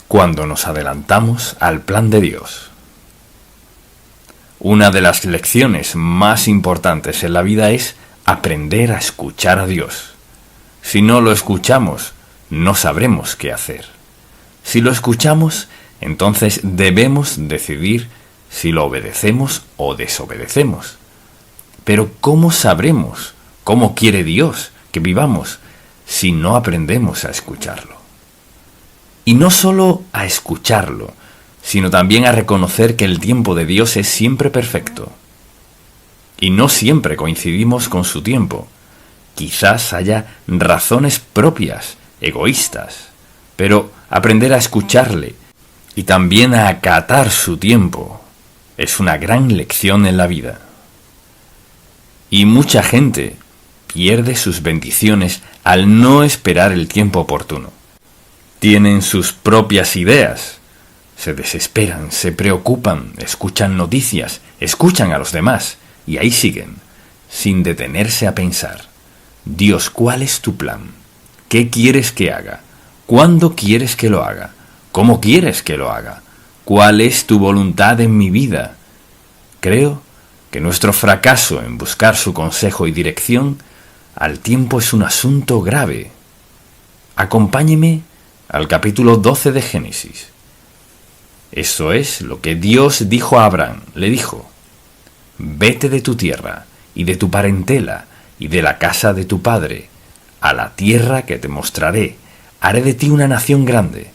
cuando nos adelantamos al plan de Dios. Una de las lecciones más importantes en la vida es aprender a escuchar a Dios. Si no lo escuchamos, no sabremos qué hacer. Si lo escuchamos, entonces debemos decidir si lo obedecemos o desobedecemos. Pero ¿cómo sabremos cómo quiere Dios que vivamos si no aprendemos a escucharlo? Y no solo a escucharlo, sino también a reconocer que el tiempo de Dios es siempre perfecto. Y no siempre coincidimos con su tiempo. Quizás haya razones propias, egoístas, pero aprender a escucharle y también a acatar su tiempo es una gran lección en la vida. Y mucha gente pierde sus bendiciones al no esperar el tiempo oportuno. Tienen sus propias ideas, se desesperan, se preocupan, escuchan noticias, escuchan a los demás y ahí siguen, sin detenerse a pensar: Dios, ¿cuál es tu plan? ¿Qué quieres que haga? ¿Cuándo quieres que lo haga? ¿Cómo quieres que lo haga? ¿Cuál es tu voluntad en mi vida? Creo que nuestro fracaso en buscar su consejo y dirección al tiempo es un asunto grave. Acompáñeme al capítulo 12 de Génesis. Eso es lo que Dios dijo a Abraham. Le dijo: vete de tu tierra y de tu parentela y de la casa de tu padre, a la tierra que te mostraré. Haré de ti una nación grande.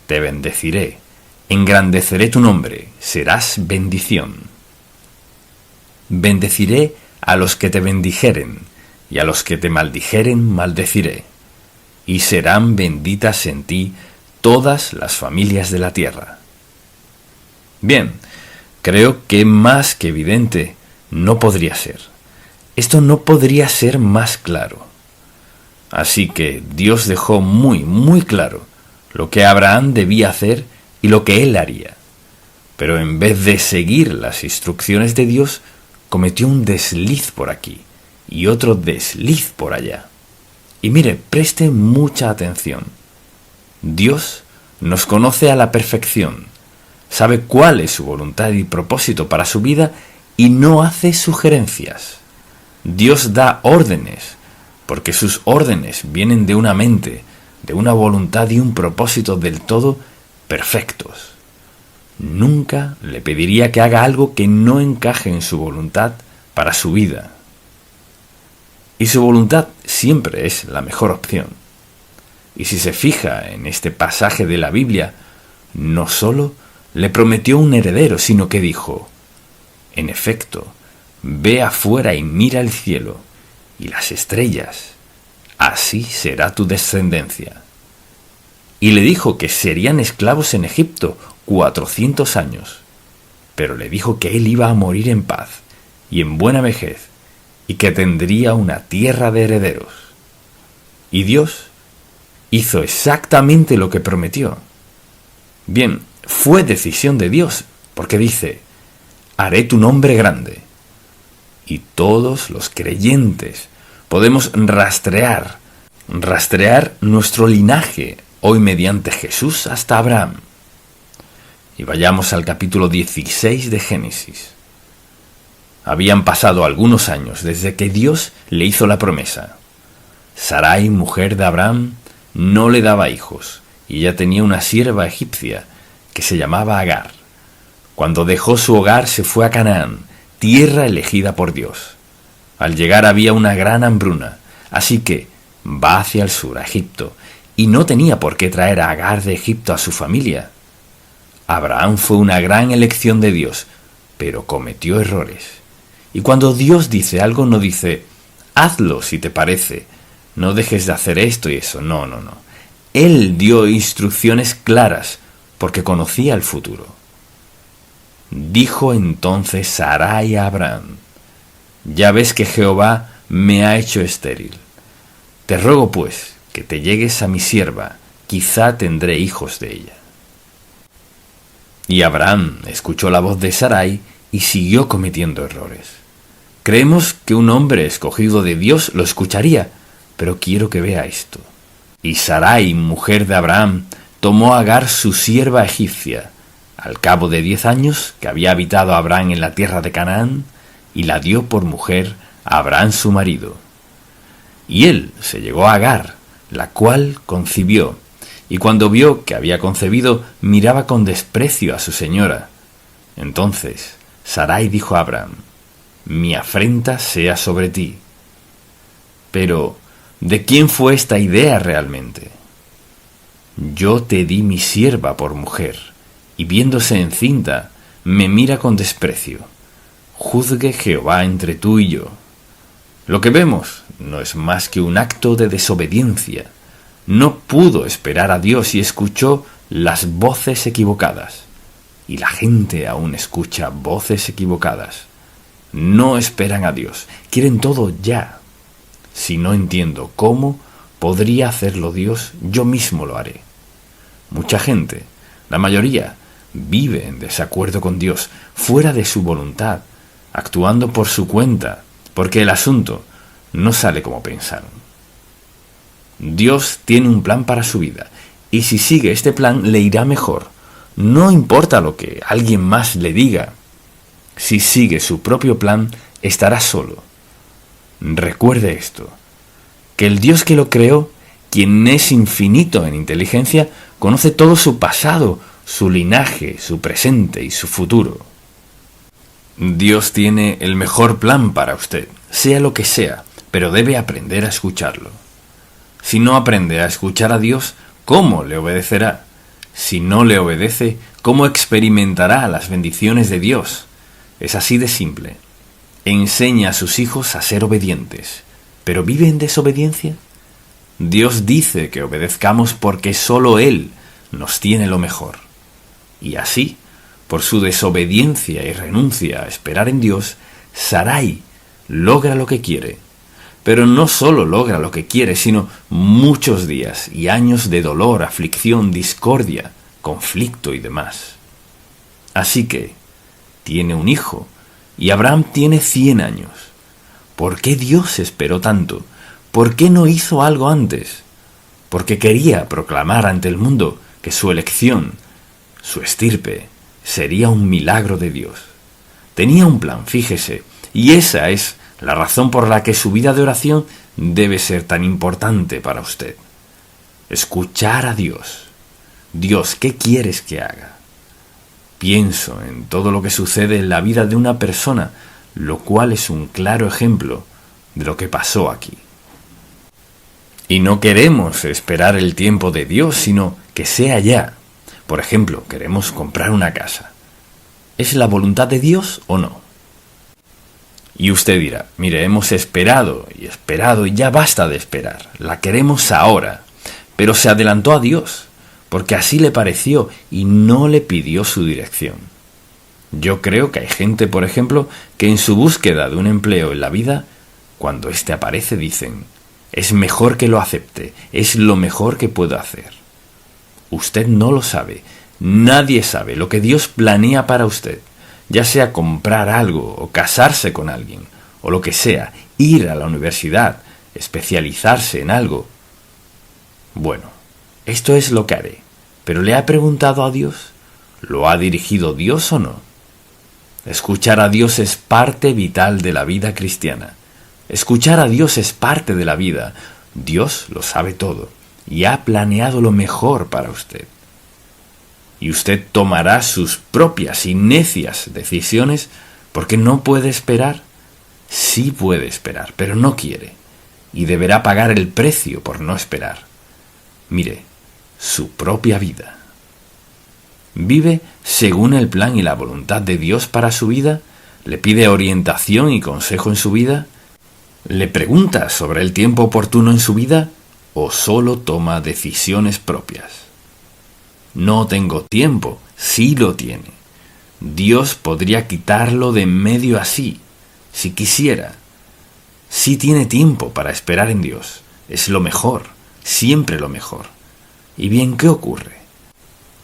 Te bendeciré, engrandeceré tu nombre, serás bendición. Bendeciré a los que te bendijeren, y a los que te maldijeren maldeciré. Y serán benditas en ti todas las familias de la tierra. Bien, creo que más que evidente no podría ser. Esto no podría ser más claro. Así que Dios dejó muy claro lo que Abraham debía hacer y lo que él haría. Pero en vez de seguir las instrucciones de Dios, cometió un desliz por aquí y otro desliz por allá. Y mire, preste mucha atención. Dios nos conoce a la perfección, sabe cuál es su voluntad y propósito para su vida y no hace sugerencias. Dios da órdenes, porque sus órdenes vienen de una mente, de una voluntad y un propósito del todo perfectos. Nunca le pediría que haga algo que no encaje en su voluntad para su vida. Y su voluntad siempre es la mejor opción. Y si se fija en este pasaje de la Biblia, no solo le prometió un heredero, sino que dijo: en efecto, ve afuera y mira el cielo y las estrellas, así será tu descendencia. Y le dijo que serían esclavos en Egipto 400 años, pero le dijo que él iba a morir en paz y en buena vejez, y que tendría una tierra de herederos. Y Dios hizo exactamente lo que prometió. Bien, fue decisión de Dios, porque dice: haré tu nombre grande. Y todos los creyentes podemos rastrear nuestro linaje hoy mediante Jesús hasta Abraham. Y vayamos al capítulo 16 de Génesis. Habían pasado algunos años desde que Dios le hizo la promesa. Sarai, mujer de Abraham, no le daba hijos, y ella tenía una sierva egipcia que se llamaba Agar. Cuando dejó su hogar se fue a Canaán, tierra elegida por Dios. Al llegar había una gran hambruna, así que va hacia el sur, a Egipto, y no tenía por qué traer a Agar de Egipto a su familia. Abraham fue una gran elección de Dios, pero cometió errores. Y cuando Dios dice algo, no dice: hazlo si te parece, no dejes de hacer esto y eso. No. Él dio instrucciones claras porque conocía el futuro. Dijo entonces Sarai a Abraham: ya ves que Jehová me ha hecho estéril. Te ruego pues que te llegues a mi sierva, quizá tendré hijos de ella. Y Abraham escuchó la voz de Sarai y siguió cometiendo errores. Creemos que un hombre escogido de Dios lo escucharía, pero quiero que vea esto. Y Sarai, mujer de Abraham, tomó a Agar su sierva egipcia, al cabo de 10 años que había habitado Abraham en la tierra de Canaán, y la dio por mujer a Abraham su marido. Y él se llegó a Agar, la cual concibió, y cuando vio que había concebido, miraba con desprecio a su señora. Entonces Sarai dijo a Abraham: mi afrenta sea sobre ti. Pero, ¿de quién fue esta idea realmente? Yo te di mi sierva por mujer, y viéndose encinta, me mira con desprecio. Juzgue Jehová entre tú y yo. Lo que vemos no es más que un acto de desobediencia. No pudo esperar a Dios y escuchó las voces equivocadas. Y la gente aún escucha voces equivocadas. No esperan a Dios, quieren todo ya. Si no entiendo cómo podría hacerlo Dios, yo mismo lo haré. Mucha gente, la mayoría, vive en desacuerdo con Dios, fuera de su voluntad, actuando por su cuenta, porque el asunto no sale como pensaron. Dios tiene un plan para su vida, y si sigue este plan le irá mejor. No importa lo que alguien más le diga. Si sigue su propio plan, estará solo. Recuerde esto, que el Dios que lo creó, quien es infinito en inteligencia, conoce todo su pasado, su linaje, su presente y su futuro. Dios tiene el mejor plan para usted, sea lo que sea, pero debe aprender a escucharlo. Si no aprende a escuchar a Dios, ¿cómo le obedecerá? Si no le obedece, ¿cómo experimentará las bendiciones de Dios? Es así de simple. Enseña a sus hijos a ser obedientes, pero ¿vive en desobediencia? Dios dice que obedezcamos porque solo Él nos tiene lo mejor. Y así, por su desobediencia y renuncia a esperar en Dios, Sarai logra lo que quiere. Pero no solo logra lo que quiere, sino muchos días y años de dolor, aflicción, discordia, conflicto y demás. Así que tiene un hijo, y Abraham tiene 100 años. ¿Por qué Dios esperó tanto? ¿Por qué no hizo algo antes? Porque quería proclamar ante el mundo que su elección, su estirpe, sería un milagro de Dios. Tenía un plan, fíjese, y esa es la razón por la que su vida de oración debe ser tan importante para usted. Escuchar a Dios. Dios, ¿qué quieres que haga? Pienso en todo lo que sucede en la vida de una persona, lo cual es un claro ejemplo de lo que pasó aquí. Y no queremos esperar el tiempo de Dios, sino que sea ya. Por ejemplo, queremos comprar una casa. ¿Es la voluntad de Dios o no? Y usted dirá, mire, hemos esperado y ya basta de esperar. La queremos ahora. Pero se adelantó a Dios, porque así le pareció y no le pidió su dirección. Yo creo que hay gente, por ejemplo, que en su búsqueda de un empleo en la vida, cuando éste aparece dicen: es mejor que lo acepte, es lo mejor que puedo hacer. Usted no lo sabe, nadie sabe lo que Dios planea para usted, ya sea comprar algo o casarse con alguien, o lo que sea, ir a la universidad, especializarse en algo. Bueno, esto es lo que haré, pero ¿le ha preguntado a Dios? ¿Lo ha dirigido Dios o no? Escuchar a Dios es parte vital de la vida cristiana. Escuchar a Dios es parte de la vida. Dios lo sabe todo y ha planeado lo mejor para usted. Y usted tomará sus propias y necias decisiones porque no puede esperar. Sí puede esperar, pero no quiere, y deberá pagar el precio por no esperar. Mire, su propia vida. ¿Vive según el plan y la voluntad de Dios para su vida? ¿Le pide orientación y consejo en su vida? ¿Le pregunta sobre el tiempo oportuno en su vida? ¿O solo toma decisiones propias? No tengo tiempo, sí lo tiene. Dios podría quitarlo de en medio así, si quisiera. Sí tiene tiempo para esperar en Dios. Es lo mejor, siempre lo mejor. ¿Y bien qué ocurre?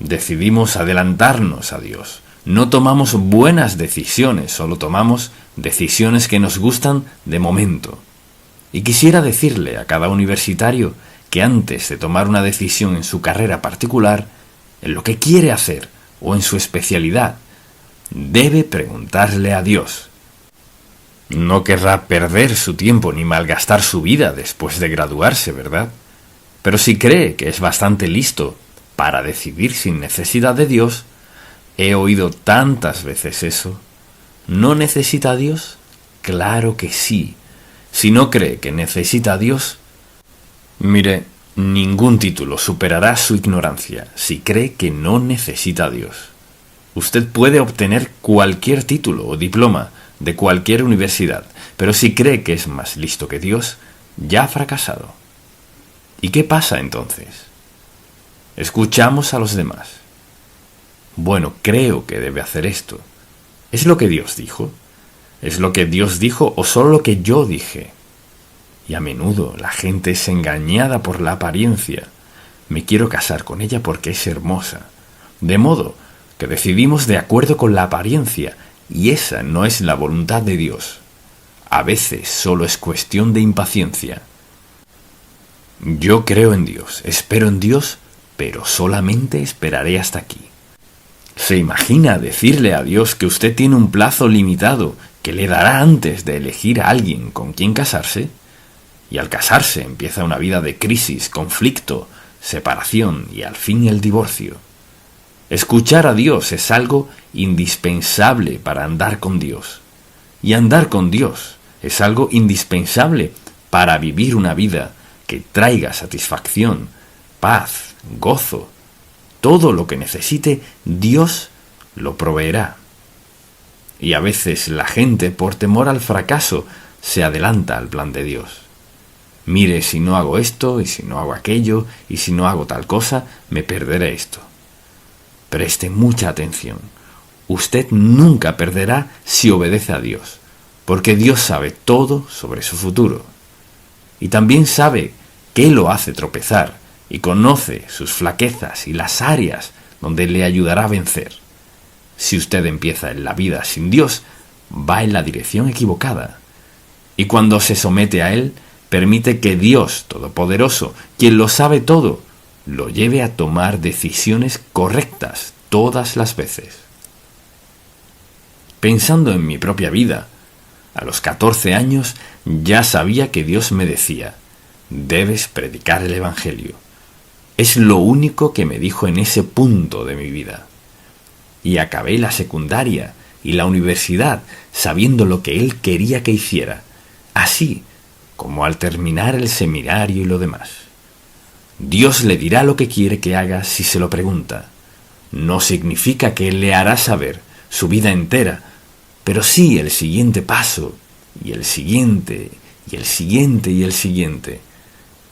Decidimos adelantarnos a Dios. No tomamos buenas decisiones, solo tomamos decisiones que nos gustan de momento. Y quisiera decirle a cada universitario que antes de tomar una decisión en su carrera particular, en lo que quiere hacer o en su especialidad, debe preguntarle a Dios. No querrá perder su tiempo ni malgastar su vida después de graduarse, ¿verdad? Pero si cree que es bastante listo para decidir sin necesidad de Dios, he oído tantas veces eso. ¿No necesita a Dios? Claro que sí. Si no cree que necesita a Dios, mire, ningún título superará su ignorancia si cree que no necesita a Dios. Usted puede obtener cualquier título o diploma de cualquier universidad, pero si cree que es más listo que Dios, ya ha fracasado. ¿Y qué pasa entonces? Escuchamos a los demás. Bueno, creo que debe hacer esto. ¿Es lo que Dios dijo? ¿Es lo que Dios dijo o solo lo que yo dije? Y a menudo la gente es engañada por la apariencia. Me quiero casar con ella porque es hermosa. De modo que decidimos de acuerdo con la apariencia, y esa no es la voluntad de Dios. A veces solo es cuestión de impaciencia. Yo creo en Dios, espero en Dios, pero solamente esperaré hasta aquí. ¿Se imagina decirle a Dios que usted tiene un plazo limitado que le dará antes de elegir a alguien con quien casarse? Y al casarse empieza una vida de crisis, conflicto, separación y al fin el divorcio. Escuchar a Dios es algo indispensable para andar con Dios. Y andar con Dios es algo indispensable para vivir una vida que traiga satisfacción, paz, gozo. Todo lo que necesite, Dios lo proveerá. Y a veces la gente, por temor al fracaso, se adelanta al plan de Dios. Mire, si no hago esto, y si no hago aquello, y si no hago tal cosa, me perderé esto. Preste mucha atención. Usted nunca perderá si obedece a Dios, porque Dios sabe todo sobre su futuro. Y también sabe qué lo hace tropezar, y conoce sus flaquezas y las áreas donde le ayudará a vencer. Si usted empieza en la vida sin Dios, va en la dirección equivocada. Y cuando se somete a Él, permite que Dios Todopoderoso, quien lo sabe todo, lo lleve a tomar decisiones correctas todas las veces. Pensando en mi propia vida, a los 14 años ya sabía que Dios me decía: debes predicar el Evangelio. Es lo único que me dijo en ese punto de mi vida. Y acabé la secundaria y la universidad sabiendo lo que Él quería que hiciera, así como al terminar el seminario y lo demás. Dios le dirá lo que quiere que haga si se lo pregunta. No significa que Él le hará saber su vida entera, pero sí el siguiente paso, y el siguiente, y el siguiente, y el siguiente.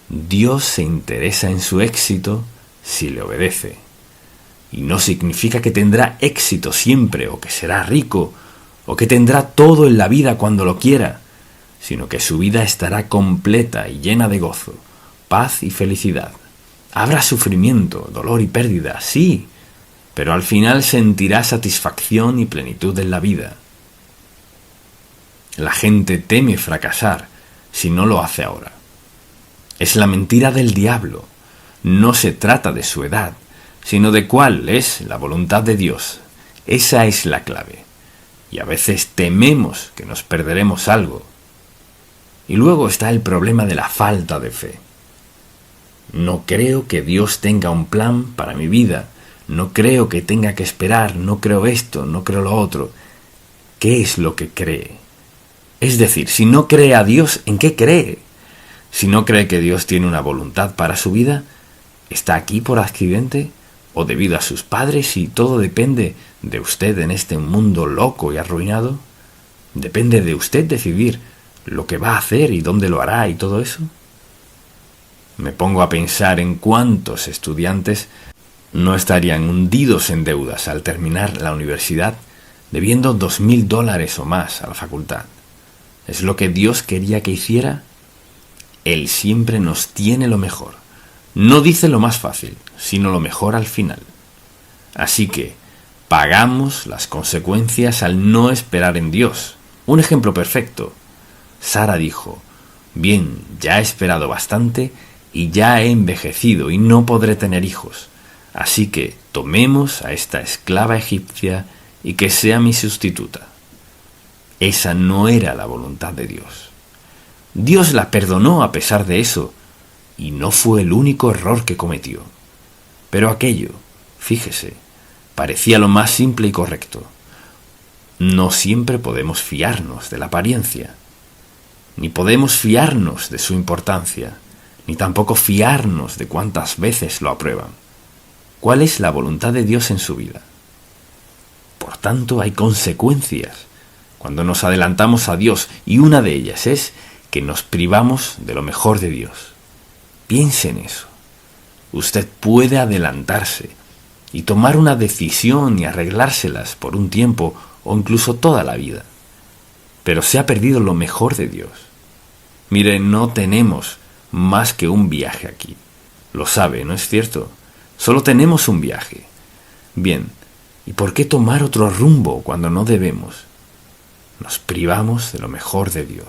Dios se interesa en su éxito si le obedece. Y no significa que tendrá éxito siempre, o que será rico, o que tendrá todo en la vida cuando lo quiera, sino que su vida estará completa y llena de gozo, paz y felicidad. Habrá sufrimiento, dolor y pérdida, sí, pero al final sentirá satisfacción y plenitud en la vida. La gente teme fracasar si no lo hace ahora. Es la mentira del diablo. No se trata de su edad, sino de cuál es la voluntad de Dios. Esa es la clave. Y a veces tememos que nos perderemos algo. Y luego está el problema de la falta de fe. No creo que Dios tenga un plan para mi vida. No creo que tenga que esperar. No creo esto, no creo lo otro. ¿Qué es lo que cree? Es decir, si no cree a Dios, ¿en qué cree? Si no cree que Dios tiene una voluntad para su vida, ¿está aquí por accidente o debido a sus padres y todo depende de usted en este mundo loco y arruinado? ¿Depende de usted decidir lo que va a hacer y dónde lo hará y todo eso? Me pongo a pensar en cuántos estudiantes no estarían hundidos en deudas al terminar la universidad, debiendo $2,000 o más a la facultad. ¿Es lo que Dios quería que hiciera? Él siempre nos tiene lo mejor. No dice lo más fácil, sino lo mejor al final. Así que pagamos las consecuencias al no esperar en Dios. Un ejemplo perfecto. Sara dijo: bien, ya he esperado bastante, y ya he envejecido y no podré tener hijos. Así que tomemos a esta esclava egipcia y que sea mi sustituta. Esa no era la voluntad de Dios. Dios la perdonó a pesar de eso, y no fue el único error que cometió. Pero aquello, fíjese, parecía lo más simple y correcto. No siempre podemos fiarnos de la apariencia, ni podemos fiarnos de su importancia, ni tampoco fiarnos de cuántas veces lo aprueban. ¿Cuál es la voluntad de Dios en su vida? Por tanto, hay consecuencias cuando nos adelantamos a Dios, y una de ellas es que nos privamos de lo mejor de Dios. Piense en eso. Usted puede adelantarse y tomar una decisión y arreglárselas por un tiempo o incluso toda la vida, pero se ha perdido lo mejor de Dios. Mire, no tenemos más que un viaje aquí. Lo sabe, ¿no es cierto? Solo tenemos un viaje. Bien, ¿y por qué tomar otro rumbo cuando no debemos? Nos privamos de lo mejor de Dios.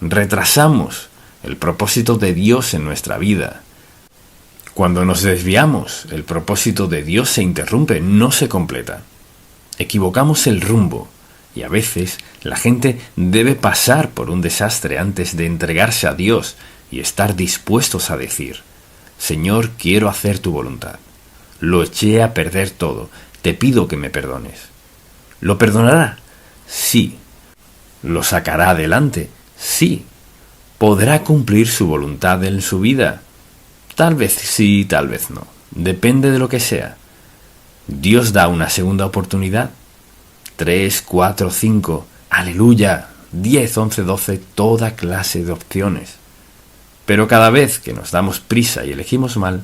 Retrasamos el propósito de Dios en nuestra vida. Cuando nos desviamos, el propósito de Dios se interrumpe, no se completa. Equivocamos el rumbo, y a veces la gente debe pasar por un desastre antes de entregarse a Dios y estar dispuestos a decir: Señor, quiero hacer tu voluntad. Lo eché a perder todo, te pido que me perdones. ¿Lo perdonará? Sí. ¿Lo sacará adelante? Sí. ¿Podrá cumplir su voluntad en su vida? Tal vez sí, tal vez no. Depende de lo que sea. Dios da una segunda oportunidad. 3, 4, 5, aleluya, 10, 11, 12, toda clase de opciones. Pero cada vez que nos damos prisa y elegimos mal,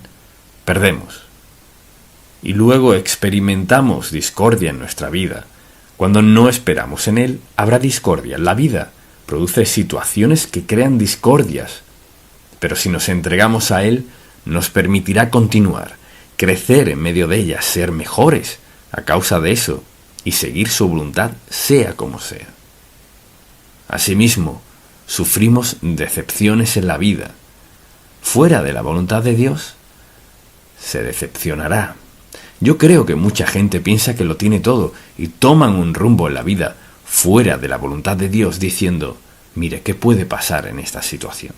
perdemos. Y luego experimentamos discordia en nuestra vida. Cuando no esperamos en Él, habrá discordia. La vida produce situaciones que crean discordias. Pero si nos entregamos a Él, nos permitirá continuar, crecer en medio de ellas, ser mejores a causa de eso y seguir su voluntad sea como sea. Asimismo, sufrimos decepciones en la vida. Fuera de la voluntad de Dios, se decepcionará. Yo creo que mucha gente piensa que lo tiene todo y toman un rumbo en la vida fuera de la voluntad de Dios diciendo: mire, ¿qué puede pasar en esta situación?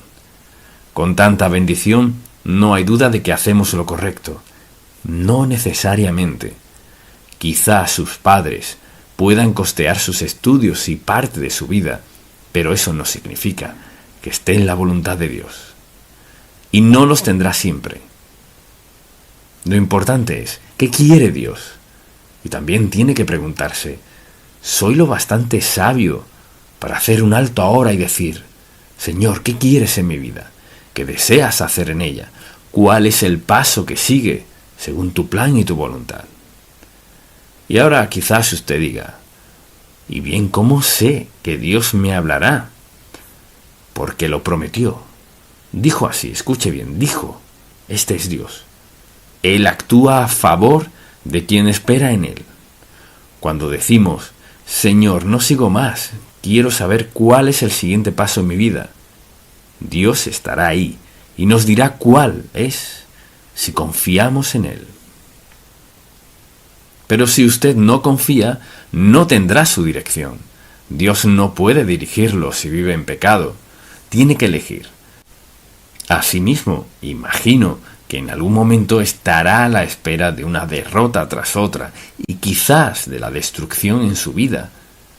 Con tanta bendición, no hay duda de que hacemos lo correcto. No necesariamente. Quizá sus padres puedan costear sus estudios y parte de su vida, pero eso no significa que esté en la voluntad de Dios. Y no los tendrá siempre. Lo importante es, ¿qué quiere Dios? Y también tiene que preguntarse: ¿soy lo bastante sabio para hacer un alto ahora y decir: Señor, ¿qué quieres en mi vida? ¿Qué deseas hacer en ella? ¿Cuál es el paso que sigue según tu plan y tu voluntad? Y ahora quizás usted diga: ¿y bien cómo sé que Dios me hablará? Porque lo prometió. Dijo así, escuche bien, dijo: este es Dios. Él actúa a favor de quien espera en Él. Cuando decimos: Señor, no sigo más, quiero saber cuál es el siguiente paso en mi vida, Dios estará ahí y nos dirá cuál es, si confiamos en Él. Pero si usted no confía, no tendrá su dirección. Dios no puede dirigirlo si vive en pecado. Tiene que elegir. Asimismo, imagino que en algún momento estará a la espera de una derrota tras otra y quizás de la destrucción en su vida.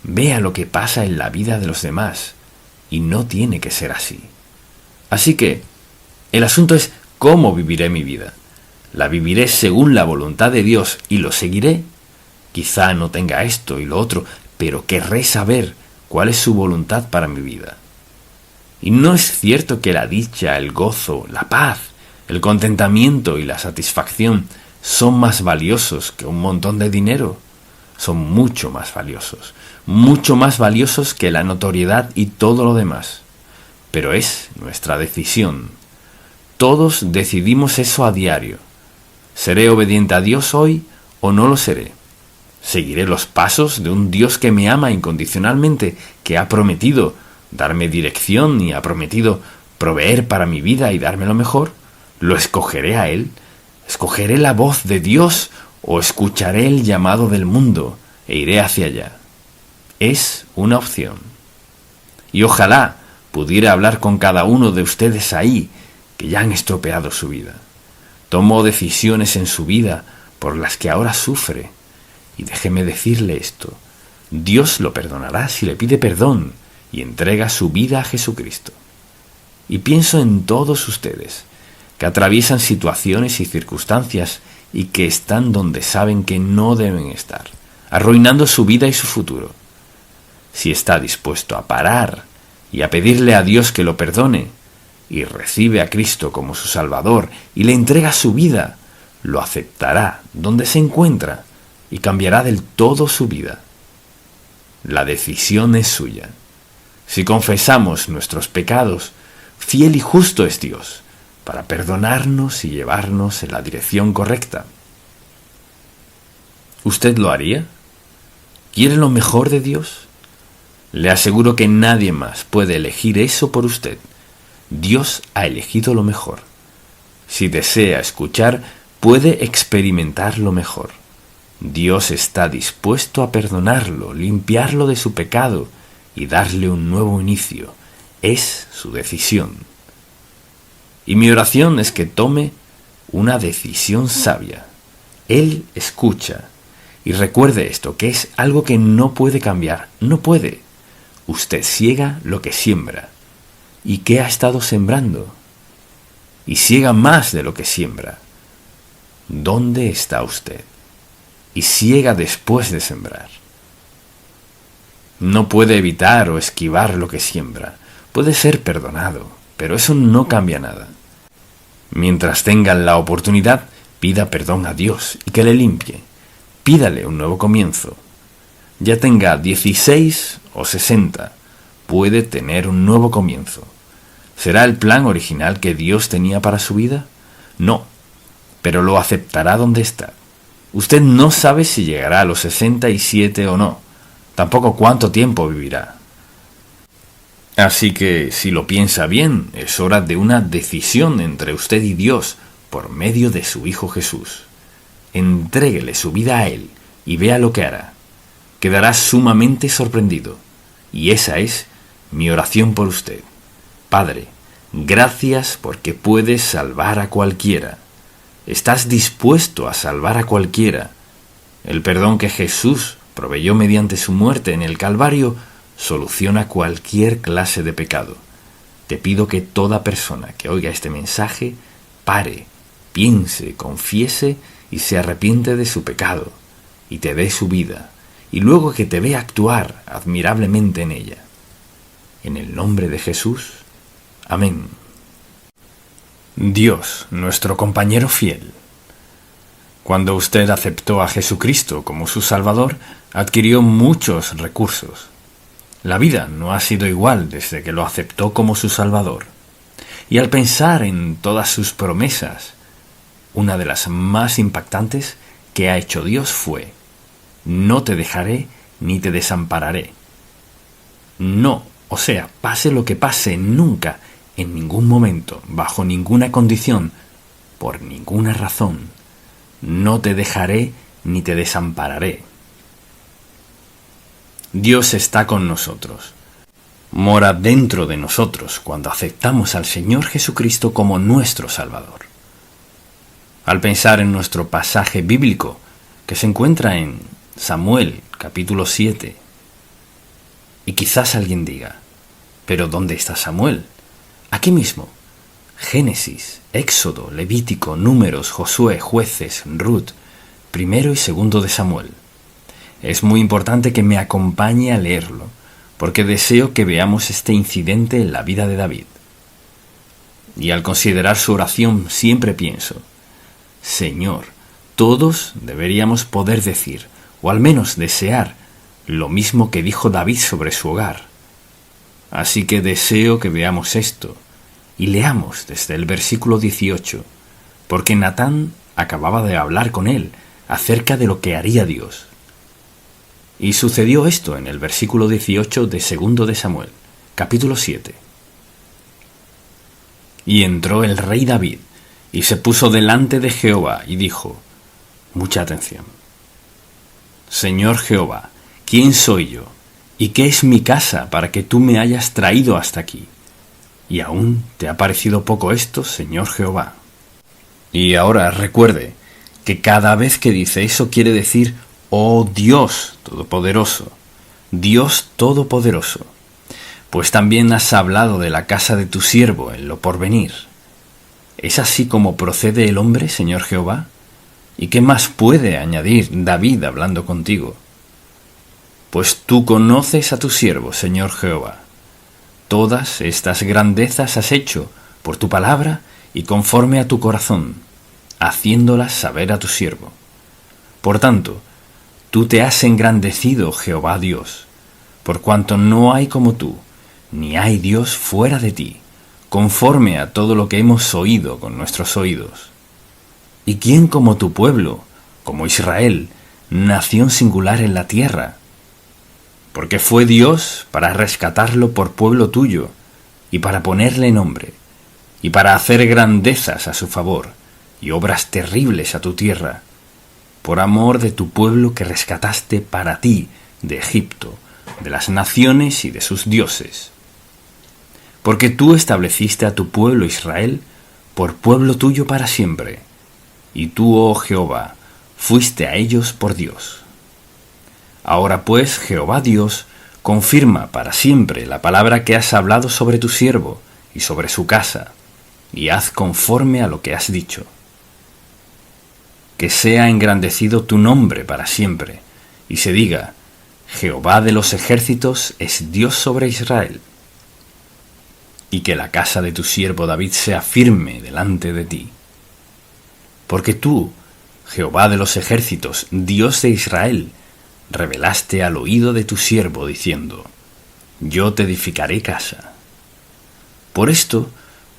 Vea lo que pasa en la vida de los demás y no tiene que ser así. Así que, el asunto es cómo viviré mi vida. ¿La viviré según la voluntad de Dios y lo seguiré? Quizá no tenga esto y lo otro, pero querré saber cuál es su voluntad para mi vida. Y no es cierto que la dicha, el gozo, la paz, el contentamiento y la satisfacción son más valiosos que un montón de dinero. Son mucho más valiosos que la notoriedad y todo lo demás. Pero es nuestra decisión. Todos decidimos eso a diario. ¿Seré obediente a Dios hoy o no lo seré? ¿Seguiré los pasos de un Dios que me ama incondicionalmente, que ha prometido darme dirección y ha prometido proveer para mi vida y darme lo mejor, lo escogeré a Él. ¿Escogeré la voz de Dios o escucharé el llamado del mundo e iré hacia allá? Es una opción. Y ojalá pudiera hablar con cada uno de ustedes ahí que ya han estropeado su vida. Tomó decisiones en su vida por las que ahora sufre. Y déjeme decirle esto: Dios lo perdonará si le pide perdón y entrega su vida a Jesucristo. Y pienso en todos ustedes que atraviesan situaciones y circunstancias y que están donde saben que no deben estar, arruinando su vida y su futuro. Si está dispuesto a parar y a pedirle a Dios que lo perdone, y recibe a Cristo como su Salvador y le entrega su vida, lo aceptará donde se encuentra y cambiará del todo su vida. La decisión es suya. Si confesamos nuestros pecados, fiel y justo es Dios para perdonarnos y llevarnos en la dirección correcta. ¿Usted lo haría? ¿Quiere lo mejor de Dios? Le aseguro que nadie más puede elegir eso por usted. Dios ha elegido lo mejor. Si desea escuchar, puede experimentar lo mejor. Dios está dispuesto a perdonarlo, limpiarlo de su pecado y darle un nuevo inicio. Es su decisión. Y mi oración es que tome una decisión sabia. Él escucha. Y recuerde esto, que es algo que no puede cambiar. No puede. Usted ciega lo que siembra. ¿Y qué ha estado sembrando? Y ciega más de lo que siembra. ¿Dónde está usted? Y ciega después de sembrar. No puede evitar o esquivar lo que siembra. Puede ser perdonado, pero eso no cambia nada. Mientras tengan la oportunidad, pida perdón a Dios y que le limpie. Pídale un nuevo comienzo. Ya tenga 16 o 60, puede tener un nuevo comienzo. ¿Será el plan original que Dios tenía para su vida? No, pero lo aceptará donde está. Usted no sabe si llegará a los 67 o no, tampoco cuánto tiempo vivirá. Así que, si lo piensa bien, es hora de una decisión entre usted y Dios por medio de su Hijo Jesús. Entréguele su vida a Él y vea lo que hará. Quedará sumamente sorprendido. Y esa es mi oración por usted. Padre, gracias porque puedes salvar a cualquiera. Estás dispuesto a salvar a cualquiera. El perdón que Jesús proveyó mediante su muerte en el Calvario soluciona cualquier clase de pecado. Te pido que toda persona que oiga este mensaje pare, piense, confiese y se arrepiente de su pecado y te dé su vida, y luego que te vea actuar admirablemente en ella. En el nombre de Jesús. Amén. Dios, nuestro compañero fiel. Cuando usted aceptó a Jesucristo como su Salvador, adquirió muchos recursos. La vida no ha sido igual desde que lo aceptó como su Salvador. Y al pensar en todas sus promesas, una de las más impactantes que ha hecho Dios fue: no te dejaré ni te desampararé. No, o sea, pase lo que pase, nunca, en ningún momento, bajo ninguna condición, por ninguna razón, no te dejaré ni te desampararé. Dios está con nosotros. Mora dentro de nosotros cuando aceptamos al Señor Jesucristo como nuestro Salvador. Al pensar en nuestro pasaje bíblico, que se encuentra en Samuel, capítulo 7, y quizás alguien diga: ¿pero dónde está Samuel? Aquí mismo. Génesis, Éxodo, Levítico, Números, Josué, Jueces, Ruth, primero y segundo de Samuel. Es muy importante que me acompañe a leerlo, porque deseo que veamos este incidente en la vida de David. Y al considerar su oración siempre pienso: Señor, todos deberíamos poder decir, o al menos desear, lo mismo que dijo David sobre su hogar. Así que deseo que veamos esto, y leamos desde el versículo 18, porque Natán acababa de hablar con él acerca de lo que haría Dios. Y sucedió esto en el versículo 18 de 2 de Samuel, capítulo 7. Y entró el rey David, y se puso delante de Jehová, y dijo, mucha atención: Señor Jehová, ¿quién soy yo? ¿Y qué es mi casa para que tú me hayas traído hasta aquí? ¿Y aún te ha parecido poco esto, Señor Jehová? Y ahora recuerde que cada vez que dice eso quiere decir, oh Dios Todopoderoso, Dios Todopoderoso, pues también has hablado de la casa de tu siervo en lo porvenir. ¿Es así como procede el hombre, Señor Jehová? ¿Y qué más puede añadir David hablando contigo? Pues tú conoces a tu siervo, Señor Jehová. Todas estas grandezas has hecho por tu palabra y conforme a tu corazón, haciéndolas saber a tu siervo. Por tanto, tú te has engrandecido, Jehová Dios, por cuanto no hay como tú, ni hay Dios fuera de ti, conforme a todo lo que hemos oído con nuestros oídos. ¿Y quién como tu pueblo, como Israel, nación singular en la tierra? Porque fue Dios para rescatarlo por pueblo tuyo, y para ponerle nombre, y para hacer grandezas a su favor, y obras terribles a tu tierra, por amor de tu pueblo que rescataste para ti de Egipto, de las naciones y de sus dioses. Porque tú estableciste a tu pueblo Israel por pueblo tuyo para siempre, y tú, oh Jehová, fuiste a ellos por Dios. Ahora pues, Jehová Dios, confirma para siempre la palabra que has hablado sobre tu siervo y sobre su casa, y haz conforme a lo que has dicho. Que sea engrandecido tu nombre para siempre, y se diga, Jehová de los ejércitos es Dios sobre Israel. Y que la casa de tu siervo David sea firme delante de ti. Porque tú, Jehová de los ejércitos, Dios de Israel, revelaste al oído de tu siervo, diciendo, yo te edificaré casa. Por esto,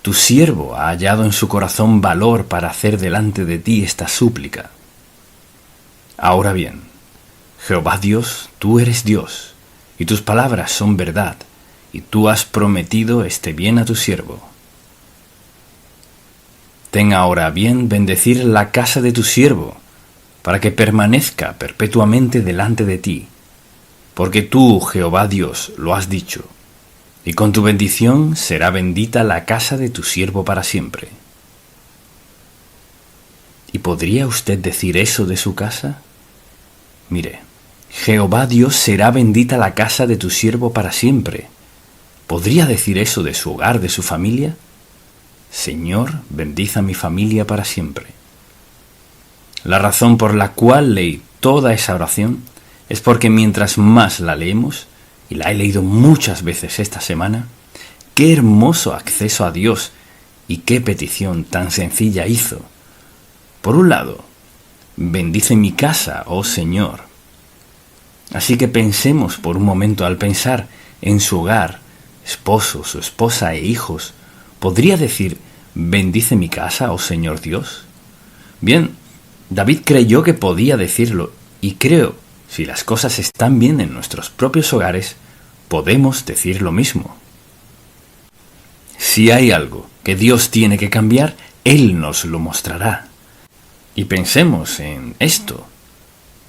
tu siervo ha hallado en su corazón valor para hacer delante de ti esta súplica. Ahora bien, Jehová Dios, tú eres Dios, y tus palabras son verdad, y tú has prometido este bien a tu siervo. Ten ahora bien bendecir la casa de tu siervo, para que permanezca perpetuamente delante de ti, porque tú, Jehová Dios, lo has dicho, y con tu bendición será bendita la casa de tu siervo para siempre. ¿Y podría usted decir eso de su casa? Mire, Jehová Dios será bendita la casa de tu siervo para siempre. ¿Podría decir eso de su hogar, de su familia? Señor, bendiza mi familia para siempre. La razón por la cual leí toda esa oración es porque mientras más la leemos, y la he leído muchas veces esta semana, qué hermoso acceso a Dios y qué petición tan sencilla hizo. Por un lado, bendice mi casa, oh Señor. Así que pensemos por un momento, al pensar en su hogar, esposo, su esposa e hijos, ¿podría decir, bendice mi casa, oh Señor Dios? Bien, David creyó que podía decirlo, y creo, si las cosas están bien en nuestros propios hogares, podemos decir lo mismo. Si hay algo que Dios tiene que cambiar, Él nos lo mostrará. Y pensemos en esto.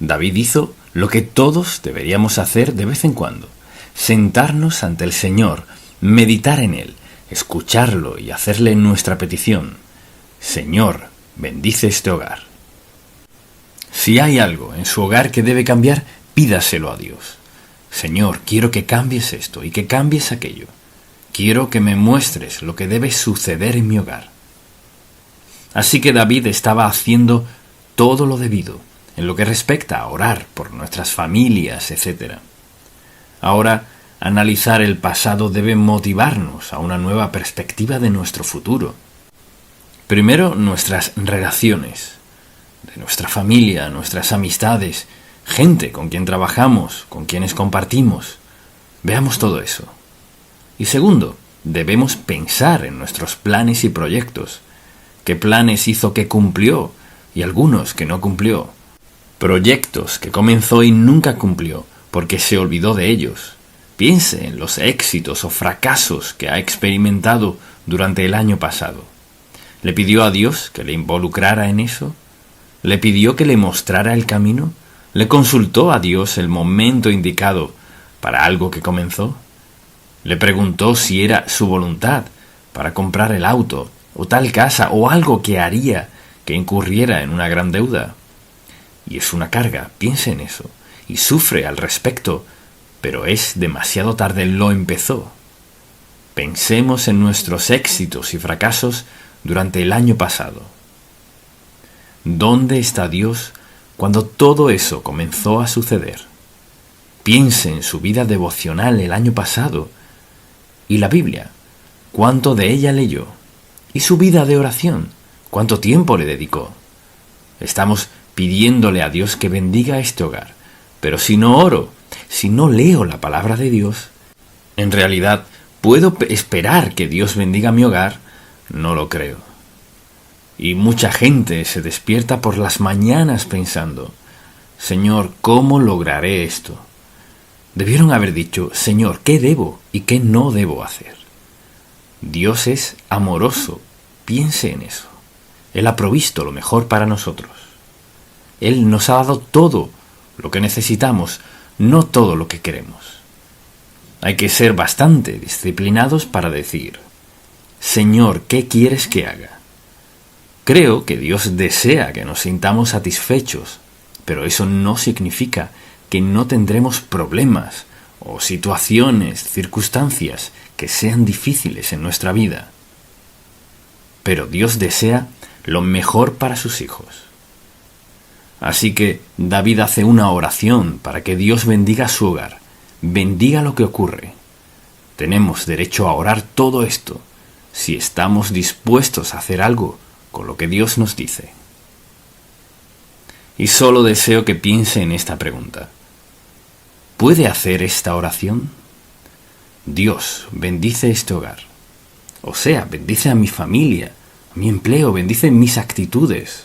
David hizo lo que todos deberíamos hacer de vez en cuando: sentarnos ante el Señor, meditar en Él, escucharlo y hacerle nuestra petición. Señor, bendice este hogar. Si hay algo en su hogar que debe cambiar, pídaselo a Dios. Señor, quiero que cambies esto y que cambies aquello. Quiero que me muestres lo que debe suceder en mi hogar. Así que David estaba haciendo todo lo debido en lo que respecta a orar por nuestras familias, etc. Ahora, analizar el pasado debe motivarnos a una nueva perspectiva de nuestro futuro. Primero, nuestras relaciones, de nuestra familia, nuestras amistades, gente con quien trabajamos, con quienes compartimos. Veamos todo eso. Y segundo, debemos pensar en nuestros planes y proyectos. ¿Qué planes hizo que cumplió y algunos que no cumplió? Proyectos que comenzó y nunca cumplió porque se olvidó de ellos. Piense en los éxitos o fracasos que ha experimentado durante el año pasado. ¿Le pidió a Dios que le involucrara en eso? ¿Le pidió que le mostrara el camino? ¿Le consultó a Dios el momento indicado para algo que comenzó? ¿Le preguntó si era su voluntad para comprar el auto o tal casa o algo que haría que incurriera en una gran deuda? Y es una carga, piense en eso, y sufre al respecto, pero es demasiado tarde, lo empezó. Pensemos en nuestros éxitos y fracasos durante el año pasado. ¿Dónde está Dios cuando todo eso comenzó a suceder? Piense en su vida devocional el año pasado y la Biblia, ¿cuánto de ella leyó? ¿Y su vida de oración? ¿Cuánto tiempo le dedicó? Estamos pidiéndole a Dios que bendiga este hogar, pero si no oro, si no leo la palabra de Dios, en realidad, ¿puedo esperar que Dios bendiga mi hogar? No lo creo. Y mucha gente se despierta por las mañanas pensando, Señor, ¿cómo lograré esto? Debieron haber dicho, Señor, ¿qué debo y qué no debo hacer? Dios es amoroso, piense en eso. Él ha provisto lo mejor para nosotros. Él nos ha dado todo lo que necesitamos, no todo lo que queremos. Hay que ser bastante disciplinados para decir, Señor, ¿qué quieres que haga? Creo que Dios desea que nos sintamos satisfechos, pero eso no significa que no tendremos problemas o situaciones, circunstancias que sean difíciles en nuestra vida. Pero Dios desea lo mejor para sus hijos. Así que David hace una oración para que Dios bendiga su hogar, bendiga lo que ocurre. Tenemos derecho a orar todo esto si estamos dispuestos a hacer algo con lo que Dios nos dice. Y solo deseo que piense en esta pregunta. ¿Puede hacer esta oración? Dios, bendice este hogar. O sea, bendice a mi familia, a mi empleo, bendice mis actitudes.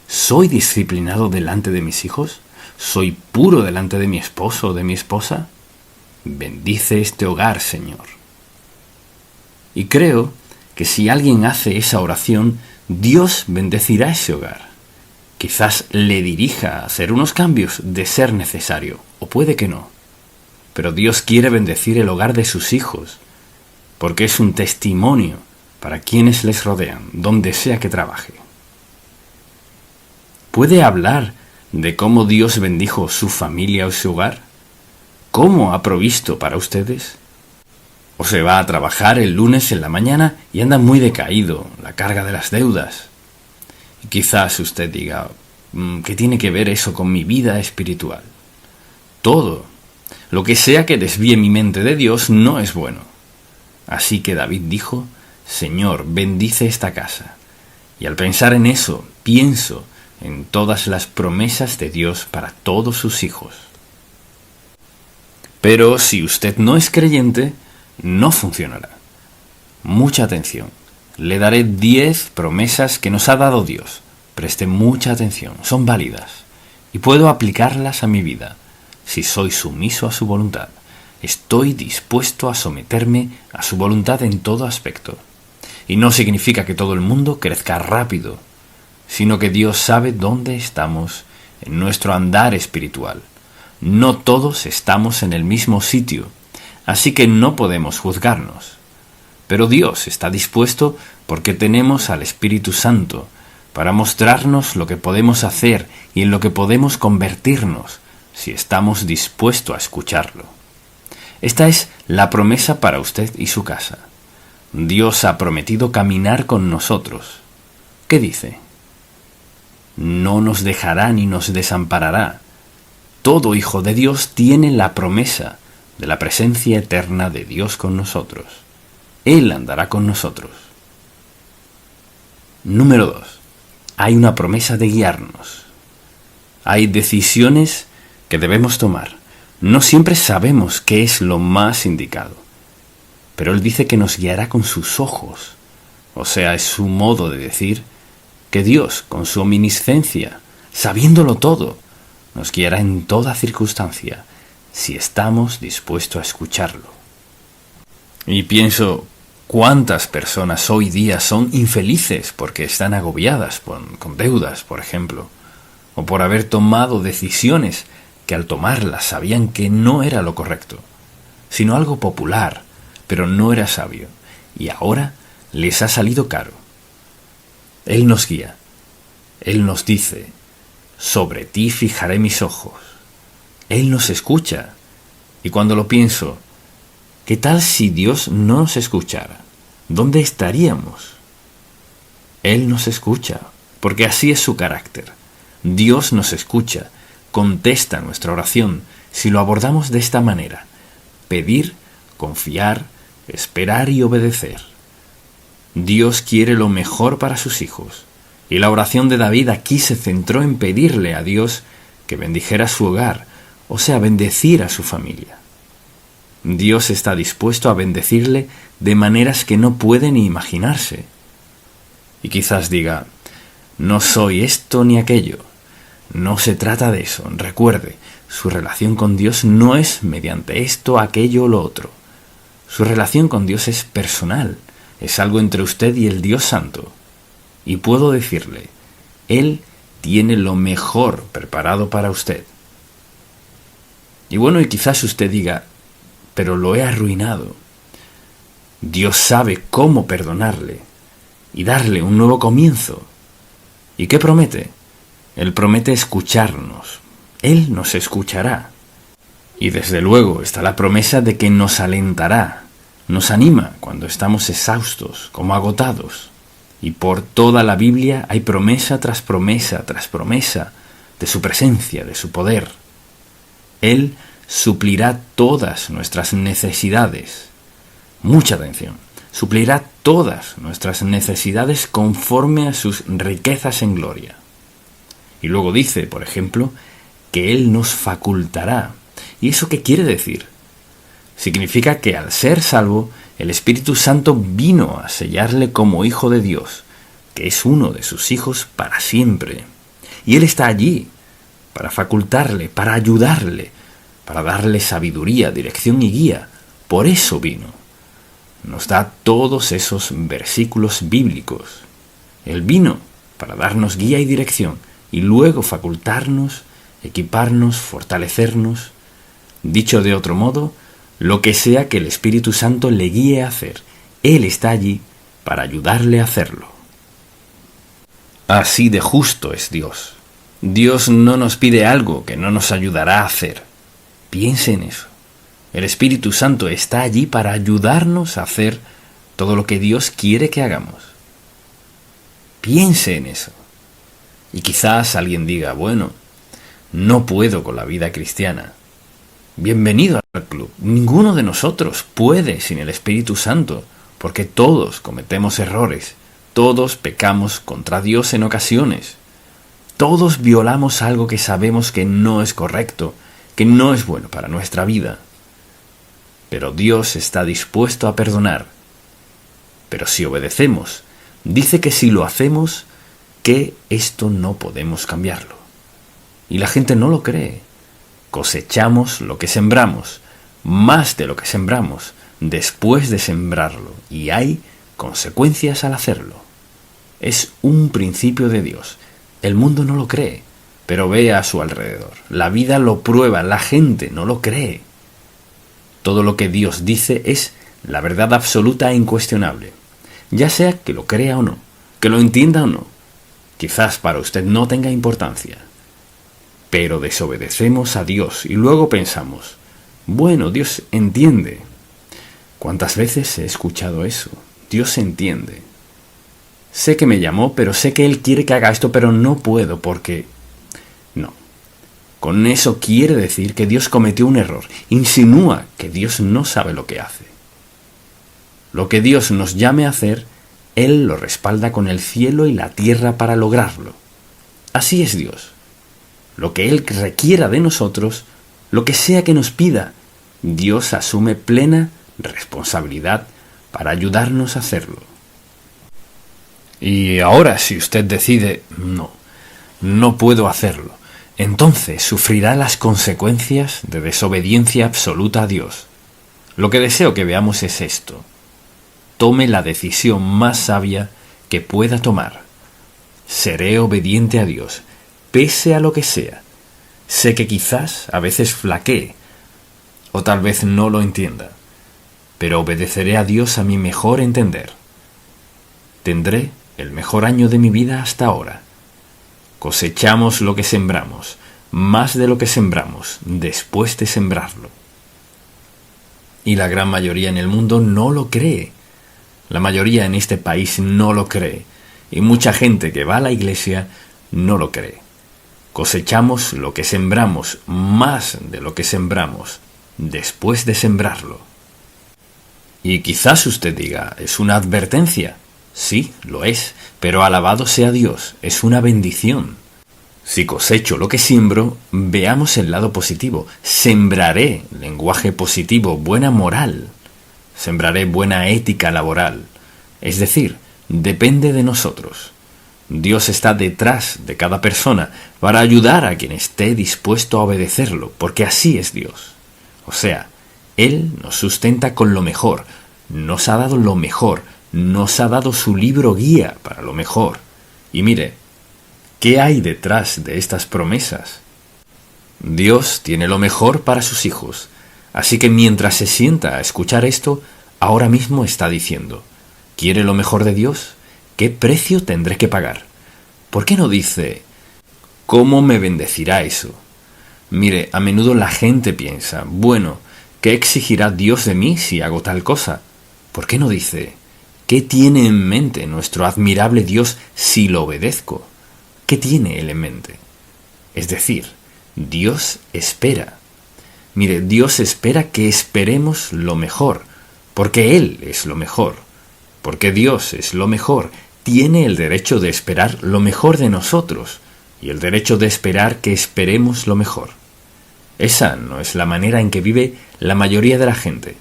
¿Soy disciplinado delante de mis hijos? ¿Soy puro delante de mi esposo o de mi esposa? Bendice este hogar, Señor. Y creo que si alguien hace esa oración, Dios bendecirá ese hogar. Quizás le dirija a hacer unos cambios de ser necesario, o puede que no. Pero Dios quiere bendecir el hogar de sus hijos, porque es un testimonio para quienes les rodean, donde sea que trabaje. ¿Puede hablar de cómo Dios bendijo su familia o su hogar? ¿Cómo ha provisto para ustedes? ¿O se va a trabajar el lunes en la mañana y anda muy decaído, la carga de las deudas? Y quizás usted diga, ¿qué tiene que ver eso con mi vida espiritual? Todo. Lo que sea que desvíe mi mente de Dios no es bueno. Así que David dijo, Señor, bendice esta casa. Y al pensar en eso, pienso en todas las promesas de Dios para todos sus hijos. Pero si usted no es creyente, no funcionará. Mucha atención. Le daré 10 promesas que nos ha dado Dios. Preste mucha atención, son válidas. Y puedo aplicarlas a mi vida. Si soy sumiso a su voluntad, estoy dispuesto a someterme a su voluntad en todo aspecto. Y no significa que todo el mundo crezca rápido, sino que Dios sabe dónde estamos en nuestro andar espiritual. No todos estamos en el mismo sitio, así que no podemos juzgarnos. Pero Dios está dispuesto porque tenemos al Espíritu Santo para mostrarnos lo que podemos hacer y en lo que podemos convertirnos si estamos dispuestos a escucharlo. Esta es la promesa para usted y su casa. Dios ha prometido caminar con nosotros. ¿Qué dice? No nos dejará ni nos desamparará. Todo hijo de Dios tiene la promesa de la presencia eterna de Dios con nosotros. Él andará con nosotros. Número 2. Hay una promesa de guiarnos. Hay decisiones que debemos tomar. No siempre sabemos qué es lo más indicado, pero Él dice que nos guiará con sus ojos. O sea, es su modo de decir que Dios, con su omnisciencia, sabiéndolo todo, nos guiará en toda circunstancia, si estamos dispuestos a escucharlo. Y pienso, ¿cuántas personas hoy día son infelices porque están agobiadas con deudas, por ejemplo, o por haber tomado decisiones que al tomarlas sabían que no era lo correcto, sino algo popular, pero no era sabio, y ahora les ha salido caro? Él nos guía, Él nos dice, sobre ti fijaré mis ojos. Él nos escucha, y cuando lo pienso, ¿qué tal si Dios no nos escuchara? ¿Dónde estaríamos? Él nos escucha, porque así es su carácter. Dios nos escucha, contesta nuestra oración si lo abordamos de esta manera: pedir, confiar, esperar y obedecer. Dios quiere lo mejor para sus hijos, y la oración de David aquí se centró en pedirle a Dios que bendijera su hogar, o sea, bendecir a su familia. Dios está dispuesto a bendecirle de maneras que no puede ni imaginarse. Y quizás diga, no soy esto ni aquello. No se trata de eso. Recuerde, su relación con Dios no es mediante esto, aquello o lo otro. Su relación con Dios es personal, es algo entre usted y el Dios Santo. Y puedo decirle, Él tiene lo mejor preparado para usted. Y bueno, y quizás usted diga, pero lo he arruinado. Dios sabe cómo perdonarle y darle un nuevo comienzo. ¿Y qué promete? Él promete escucharnos. Él nos escuchará. Y desde luego está la promesa de que nos alentará, nos anima cuando estamos exhaustos, como agotados. Y por toda la Biblia hay promesa tras promesa tras promesa de su presencia, de su poder. Él suplirá todas nuestras necesidades. Mucha atención. Suplirá todas nuestras necesidades conforme a sus riquezas en gloria. Y luego dice, por ejemplo, que Él nos facultará. ¿Y eso qué quiere decir? Significa que al ser salvo, el Espíritu Santo vino a sellarle como hijo de Dios, que es uno de sus hijos para siempre. Y Él está allí para facultarle, para ayudarle, para darle sabiduría, dirección y guía. Por eso vino. Nos da todos esos versículos bíblicos. Él vino para darnos guía y dirección, y luego facultarnos, equiparnos, fortalecernos. Dicho de otro modo, lo que sea que el Espíritu Santo le guíe a hacer, Él está allí para ayudarle a hacerlo. Así de justo es Dios. Dios no nos pide algo que no nos ayudará a hacer. Piense en eso. El Espíritu Santo está allí para ayudarnos a hacer todo lo que Dios quiere que hagamos. Piense en eso. Y quizás alguien diga, bueno, no puedo con la vida cristiana. Bienvenido al club. Ninguno de nosotros puede sin el Espíritu Santo, porque todos cometemos errores, todos pecamos contra Dios en ocasiones, todos violamos algo que sabemos que no es correcto, que no es bueno para nuestra vida. Pero Dios está dispuesto a perdonar. Pero si obedecemos, dice que si lo hacemos, que esto no podemos cambiarlo. Y la gente no lo cree. Cosechamos lo que sembramos, más de lo que sembramos, después de sembrarlo, y hay consecuencias al hacerlo. Es un principio de Dios. El mundo no lo cree, pero ve a su alrededor. La vida lo prueba, la gente no lo cree. Todo lo que Dios dice es la verdad absoluta e incuestionable, ya sea que lo crea o no, que lo entienda o no. Quizás para usted no tenga importancia. Pero desobedecemos a Dios y luego pensamos, bueno, Dios entiende. ¿Cuántas veces he escuchado eso? Dios entiende. Sé que me llamó, pero sé que Él quiere que haga esto, pero no puedo porque... No. Con eso quiere decir que Dios cometió un error. Insinúa que Dios no sabe lo que hace. Lo que Dios nos llame a hacer, Él lo respalda con el cielo y la tierra para lograrlo. Así es Dios. Lo que Él requiera de nosotros, lo que sea que nos pida, Dios asume plena responsabilidad para ayudarnos a hacerlo. Y ahora, si usted decide, no puedo hacerlo, entonces sufrirá las consecuencias de desobediencia absoluta a Dios. Lo que deseo que veamos es esto. Tome la decisión más sabia que pueda tomar. Seré obediente a Dios, pese a lo que sea. Sé que quizás a veces flaquee, o tal vez no lo entienda, pero obedeceré a Dios a mi mejor entender. Tendré el mejor año de mi vida hasta ahora. Cosechamos lo que sembramos, más de lo que sembramos después de sembrarlo. Y la gran mayoría en el mundo no lo cree. La mayoría en este país no lo cree. Y mucha gente que va a la iglesia no lo cree. Cosechamos lo que sembramos, más de lo que sembramos después de sembrarlo. Y quizás usted diga, ¿es una advertencia? Sí, lo es, pero alabado sea Dios, es una bendición. Si cosecho lo que siembro, veamos el lado positivo. Sembraré lenguaje positivo, buena moral. Sembraré buena ética laboral. Es decir, depende de nosotros. Dios está detrás de cada persona para ayudar a quien esté dispuesto a obedecerlo, porque así es Dios. O sea, Él nos sustenta con lo mejor, nos ha dado lo mejor, nos ha dado su libro guía para lo mejor. Y mire, ¿qué hay detrás de estas promesas? Dios tiene lo mejor para sus hijos, así que mientras se sienta a escuchar esto, ahora mismo está diciendo, ¿quiere lo mejor de Dios? ¿Qué precio tendré que pagar? ¿Por qué no dice, ¿cómo me bendecirá eso? Mire, a menudo la gente piensa, bueno, ¿qué exigirá Dios de mí si hago tal cosa? ¿Por qué no dice, ¿qué tiene en mente nuestro admirable Dios si lo obedezco? ¿Qué tiene Él en mente? Es decir, Dios espera. Mire, Dios espera que esperemos lo mejor, porque Él es lo mejor. Porque Dios es lo mejor, tiene el derecho de esperar lo mejor de nosotros y el derecho de esperar que esperemos lo mejor. Esa no es la manera en que vive la mayoría de la gente.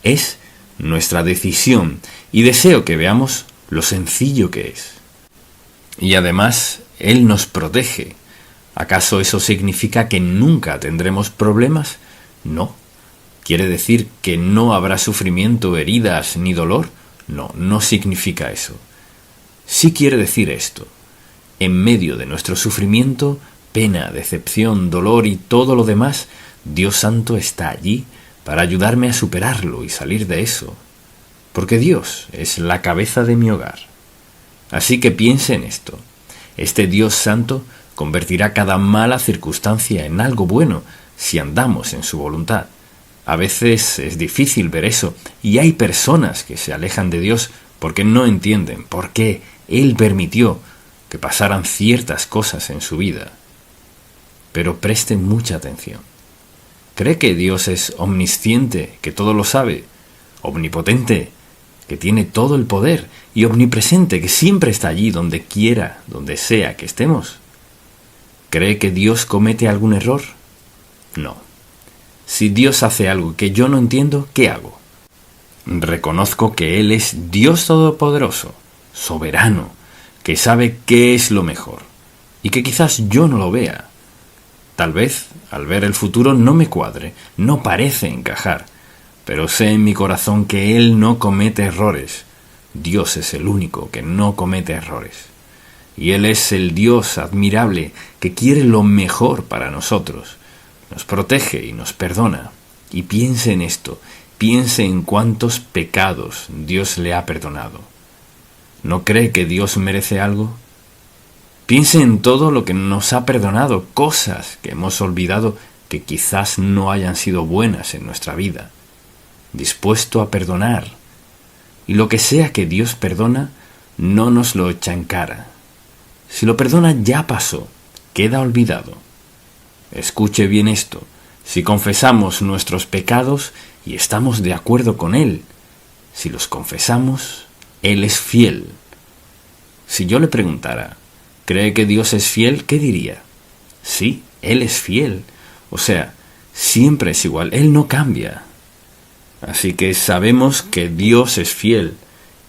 Es nuestra decisión y deseo que veamos lo sencillo que es. Y además, Él nos protege. ¿Acaso eso significa que nunca tendremos problemas? No. ¿Quiere decir que no habrá sufrimiento, heridas ni dolor? No, no significa eso. Sí quiere decir esto. En medio de nuestro sufrimiento, pena, decepción, dolor y todo lo demás, Dios Santo está allí para ayudarme a superarlo y salir de eso. Porque Dios es la cabeza de mi hogar. Así que piense en esto. Este Dios Santo convertirá cada mala circunstancia en algo bueno si andamos en su voluntad. A veces es difícil ver eso y hay personas que se alejan de Dios porque no entienden por qué Él permitió que pasaran ciertas cosas en su vida. Pero presten mucha atención. ¿Cree que Dios es omnisciente, que todo lo sabe? Omnipotente, que tiene todo el poder, y omnipresente, que siempre está allí donde quiera, donde sea que estemos. ¿Cree que Dios comete algún error? No. Si Dios hace algo que yo no entiendo, ¿qué hago? Reconozco que Él es Dios Todopoderoso, soberano, que sabe qué es lo mejor, y que quizás yo no lo vea. Tal vez, al ver el futuro, no me cuadre, no parece encajar, pero sé en mi corazón que Él no comete errores. Dios es el único que no comete errores. Y Él es el Dios admirable que quiere lo mejor para nosotros. Nos protege y nos perdona. Y piense en esto, piense en cuántos pecados Dios le ha perdonado. ¿No cree que Dios merece algo? Piense en todo lo que nos ha perdonado, cosas que hemos olvidado que quizás no hayan sido buenas en nuestra vida. Dispuesto a perdonar. Y lo que sea que Dios perdona, no nos lo echa en cara. Si lo perdona, ya pasó, queda olvidado. Escuche bien esto. Si confesamos nuestros pecados y estamos de acuerdo con Él, si los confesamos, Él es fiel. Si yo le preguntara, ¿cree que Dios es fiel? ¿Qué diría? Sí, Él es fiel. O sea, siempre es igual, Él no cambia. Así que sabemos que Dios es fiel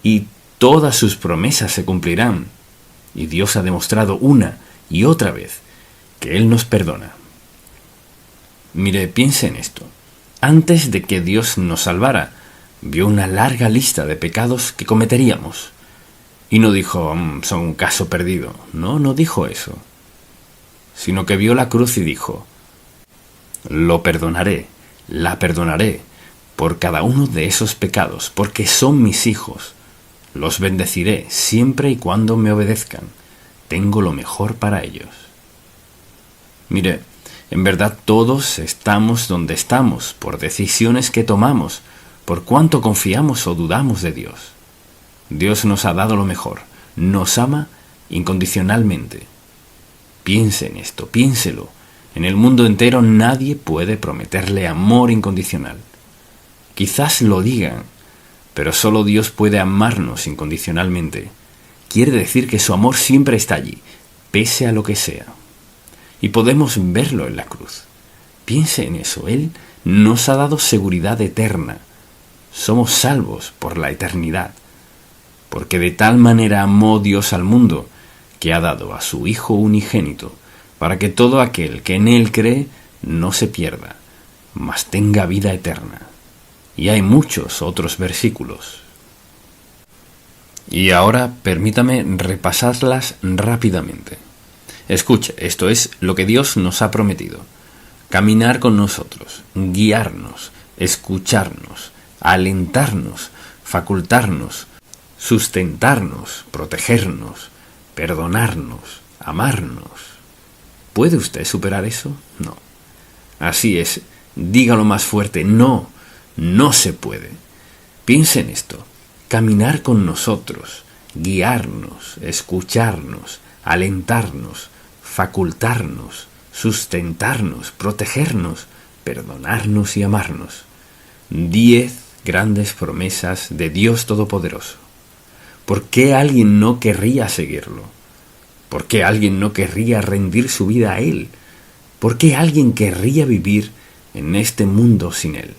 y todas sus promesas se cumplirán. Y Dios ha demostrado una y otra vez que Él nos perdona. Mire, piense en esto. Antes de que Dios nos salvara, vio una larga lista de pecados que cometeríamos. Y no dijo, son un caso perdido. No dijo eso. Sino que vio la cruz y dijo, lo perdonaré, la perdonaré, por cada uno de esos pecados, porque son mis hijos. Los bendeciré siempre y cuando me obedezcan. Tengo lo mejor para ellos. Mire, en verdad todos estamos donde estamos, por decisiones que tomamos, por cuánto confiamos o dudamos de Dios. Dios nos ha dado lo mejor, nos ama incondicionalmente. Piense en esto, piénselo. En el mundo entero nadie puede prometerle amor incondicional. Quizás lo digan, pero solo Dios puede amarnos incondicionalmente. Quiere decir que su amor siempre está allí, pese a lo que sea. Y podemos verlo en la cruz. Piense en eso, Él nos ha dado seguridad eterna. Somos salvos por la eternidad, porque de tal manera amó Dios al mundo, que ha dado a su Hijo unigénito, para que todo aquel que en Él cree no se pierda, mas tenga vida eterna. Y hay muchos otros versículos. Y ahora permítame repasarlas rápidamente. Escuche, esto es lo que Dios nos ha prometido. Caminar con nosotros, guiarnos, escucharnos, alentarnos, facultarnos, sustentarnos, protegernos, perdonarnos, amarnos. ¿Puede usted superar eso? No. Así es, dígalo más fuerte, no se puede. Piense en esto, caminar con nosotros, guiarnos, escucharnos, alentarnos, facultarnos, sustentarnos, protegernos, perdonarnos y amarnos. 10 grandes promesas de Dios Todopoderoso. ¿Por qué alguien no querría seguirlo? ¿Por qué alguien no querría rendir su vida a Él? ¿Por qué alguien querría vivir en este mundo sin Él?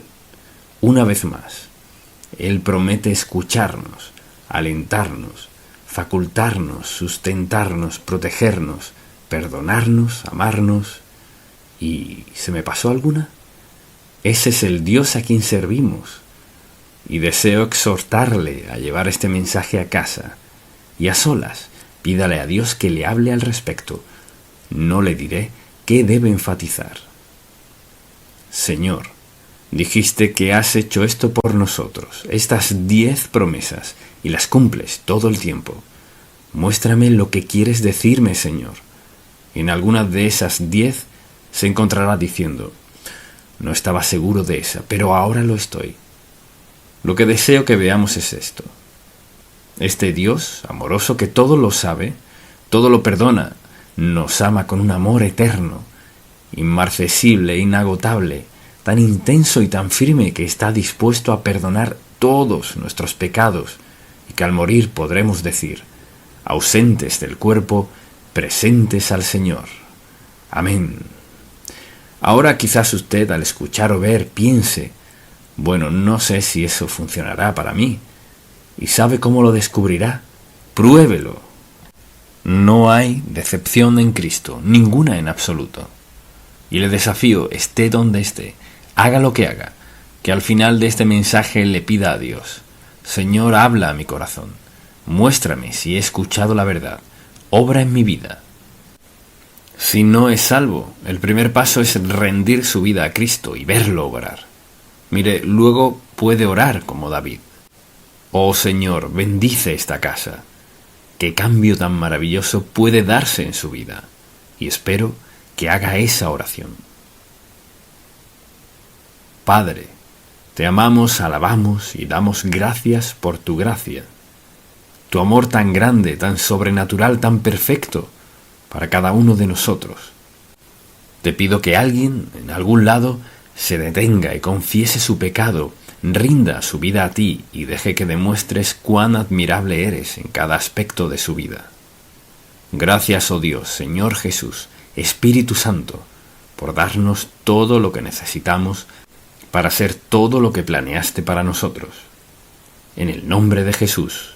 Una vez más, Él promete escucharnos, alentarnos, facultarnos, sustentarnos, protegernos, perdonarnos, amarnos. ¿Y se me pasó alguna? Ese es el Dios a quien servimos. Y deseo exhortarle a llevar este mensaje a casa. Y a solas, pídale a Dios que le hable al respecto. No le diré qué debe enfatizar. Señor, dijiste que has hecho esto por nosotros, estas 10 promesas, y las cumples todo el tiempo. Muéstrame lo que quieres decirme, Señor. En alguna de esas 10 se encontrará diciendo, no estaba seguro de esa, pero ahora lo estoy. Lo que deseo que veamos es esto. Este Dios amoroso que todo lo sabe, todo lo perdona, nos ama con un amor eterno, inmarcesible, inagotable, tan intenso y tan firme que está dispuesto a perdonar todos nuestros pecados y que al morir podremos decir, ausentes del cuerpo, presentes al Señor. Amén. Ahora quizás usted al escuchar o ver piense, bueno, no sé si eso funcionará para mí. ¿Y sabe cómo lo descubrirá? Pruébelo. No hay decepción en Cristo, ninguna en absoluto. Y le desafío, esté donde esté, haga lo que haga, que al final de este mensaje le pida a Dios, Señor, habla a mi corazón, muéstrame si he escuchado la verdad, obra en mi vida. Si no es salvo, el primer paso es rendir su vida a Cristo y verlo obrar. Mire, luego puede orar como David. Oh Señor, bendice esta casa. Qué cambio tan maravilloso puede darse en su vida. Y espero que haga esa oración. Padre, te amamos, alabamos y damos gracias por tu gracia. Tu amor tan grande, tan sobrenatural, tan perfecto para cada uno de nosotros. Te pido que alguien, en algún lado, se detenga y confiese su pecado, rinda su vida a ti y deje que demuestres cuán admirable eres en cada aspecto de su vida. Gracias, oh Dios, Señor Jesús, Espíritu Santo, por darnos todo lo que necesitamos para ser todo lo que planeaste para nosotros. En el nombre de Jesús.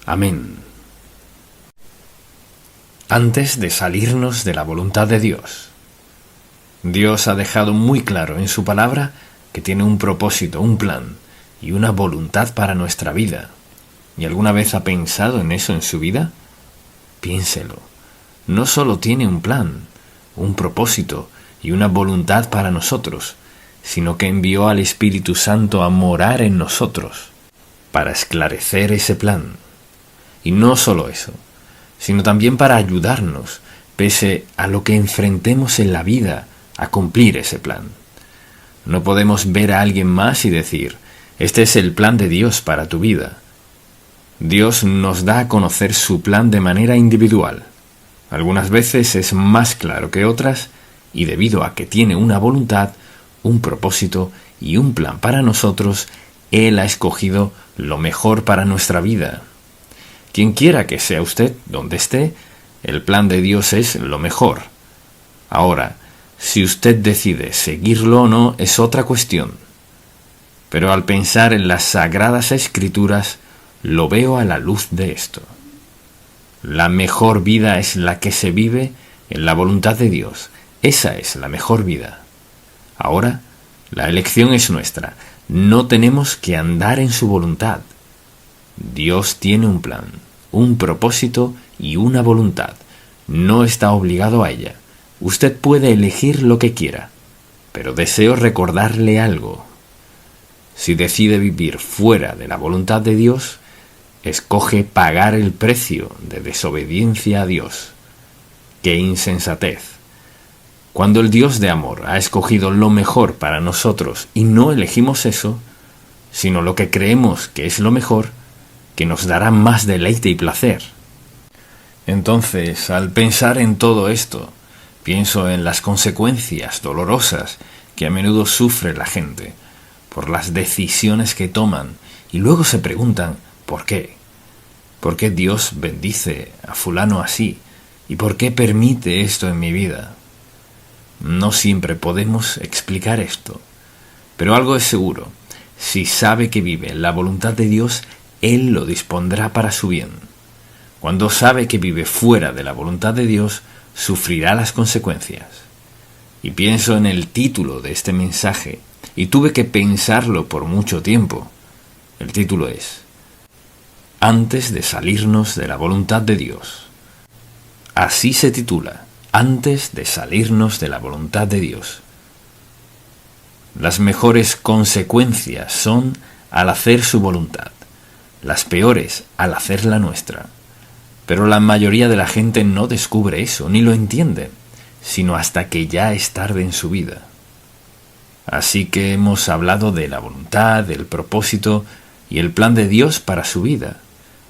Amén. antes de salirnos de la voluntad de Dios. Dios ha dejado muy claro en su palabra que tiene un propósito, un plan y una voluntad para nuestra vida. ¿Y alguna vez ha pensado en eso en su vida? Piénselo. No solo tiene un plan, un propósito y una voluntad para nosotros, sino que envió al Espíritu Santo a morar en nosotros, para esclarecer ese plan. Y no solo eso, sino también para ayudarnos, pese a lo que enfrentemos en la vida, a cumplir ese plan. No podemos ver a alguien más y decir, este es el plan de Dios para tu vida. Dios nos da a conocer su plan de manera individual. Algunas veces es más claro que otras, y debido a que tiene una voluntad, un propósito y un plan para nosotros, Él ha escogido lo mejor para nuestra vida. Quien quiera que sea usted donde esté, el plan de Dios es lo mejor. Ahora, si usted decide seguirlo o no es otra cuestión. Pero al pensar en las Sagradas Escrituras, lo veo a la luz de esto. La mejor vida es la que se vive en la voluntad de Dios. Esa es la mejor vida. Ahora, la elección es nuestra. No tenemos que andar en su voluntad. Dios tiene un plan, un propósito y una voluntad. No está obligado a ella. Usted puede elegir lo que quiera, pero deseo recordarle algo. Si decide vivir fuera de la voluntad de Dios, escoge pagar el precio de desobediencia a Dios. ¡Qué insensatez! Cuando el Dios de amor ha escogido lo mejor para nosotros y no elegimos eso, sino lo que creemos que es lo mejor, que nos dará más deleite y placer. Entonces, al pensar en todo esto, pienso en las consecuencias dolorosas que a menudo sufre la gente por las decisiones que toman y luego se preguntan ¿por qué? ¿Por qué Dios bendice a fulano así? ¿Y por qué permite esto en mi vida? No siempre podemos explicar esto, pero algo es seguro. Si sabe que vive en la voluntad de Dios, Él lo dispondrá para su bien. Cuando sabe que vive fuera de la voluntad de Dios, sufrirá las consecuencias. Y pienso en el título de este mensaje, y tuve que pensarlo por mucho tiempo. El título es Antes de salirnos de la voluntad de Dios. Así se titula, Antes de salirnos de la voluntad de Dios. Las mejores consecuencias son al hacer su voluntad, las peores al hacer la nuestra. Pero la mayoría de la gente no descubre eso, ni lo entiende, sino hasta que ya es tarde en su vida. Así que hemos hablado de la voluntad, del propósito y el plan de Dios para su vida.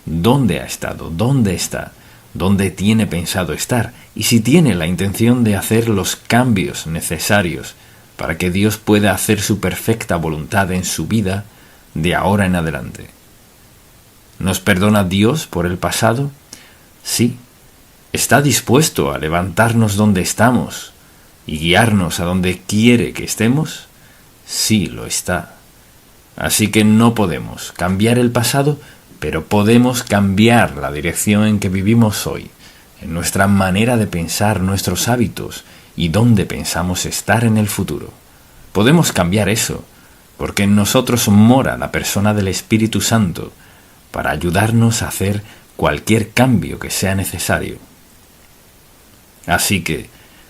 ¿Dónde ha estado? ¿Dónde está? ¿Dónde tiene pensado estar? Y si tiene la intención de hacer los cambios necesarios para que Dios pueda hacer su perfecta voluntad en su vida de ahora en adelante. ¿Nos perdona Dios por el pasado? Sí. ¿Está dispuesto a levantarnos donde estamos y guiarnos a donde quiere que estemos? Sí, lo está. Así que no podemos cambiar el pasado, pero podemos cambiar la dirección en que vivimos hoy, en nuestra manera de pensar, nuestros hábitos y dónde pensamos estar en el futuro. Podemos cambiar eso, porque en nosotros mora la persona del Espíritu Santo para ayudarnos a hacer cualquier cambio que sea necesario. Así que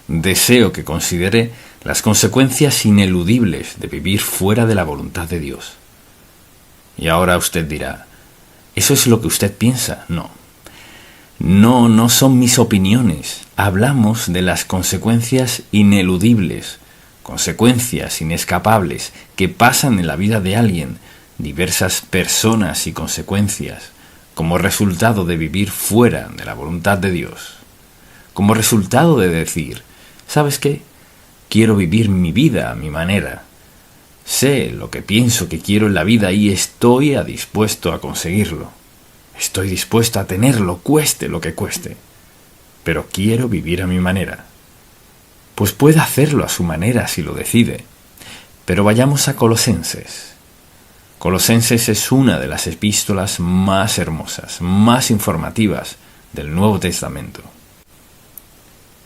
deseo que considere las consecuencias ineludibles de vivir fuera de la voluntad de Dios. Y ahora usted dirá, ¿eso es lo que usted piensa? No. No son mis opiniones. Hablamos de las consecuencias ineludibles, consecuencias inescapables que pasan en la vida de alguien, diversas personas y consecuencias, como resultado de vivir fuera de la voluntad de Dios. Como resultado de decir, ¿sabes qué? Quiero vivir mi vida a mi manera. Sé lo que pienso que quiero en la vida y estoy dispuesto a conseguirlo. Estoy dispuesto a tenerlo, cueste lo que cueste. Pero quiero vivir a mi manera. Pues puede hacerlo a su manera si lo decide. Pero vayamos a Colosenses. Colosenses es una de las epístolas más hermosas, más informativas del Nuevo Testamento.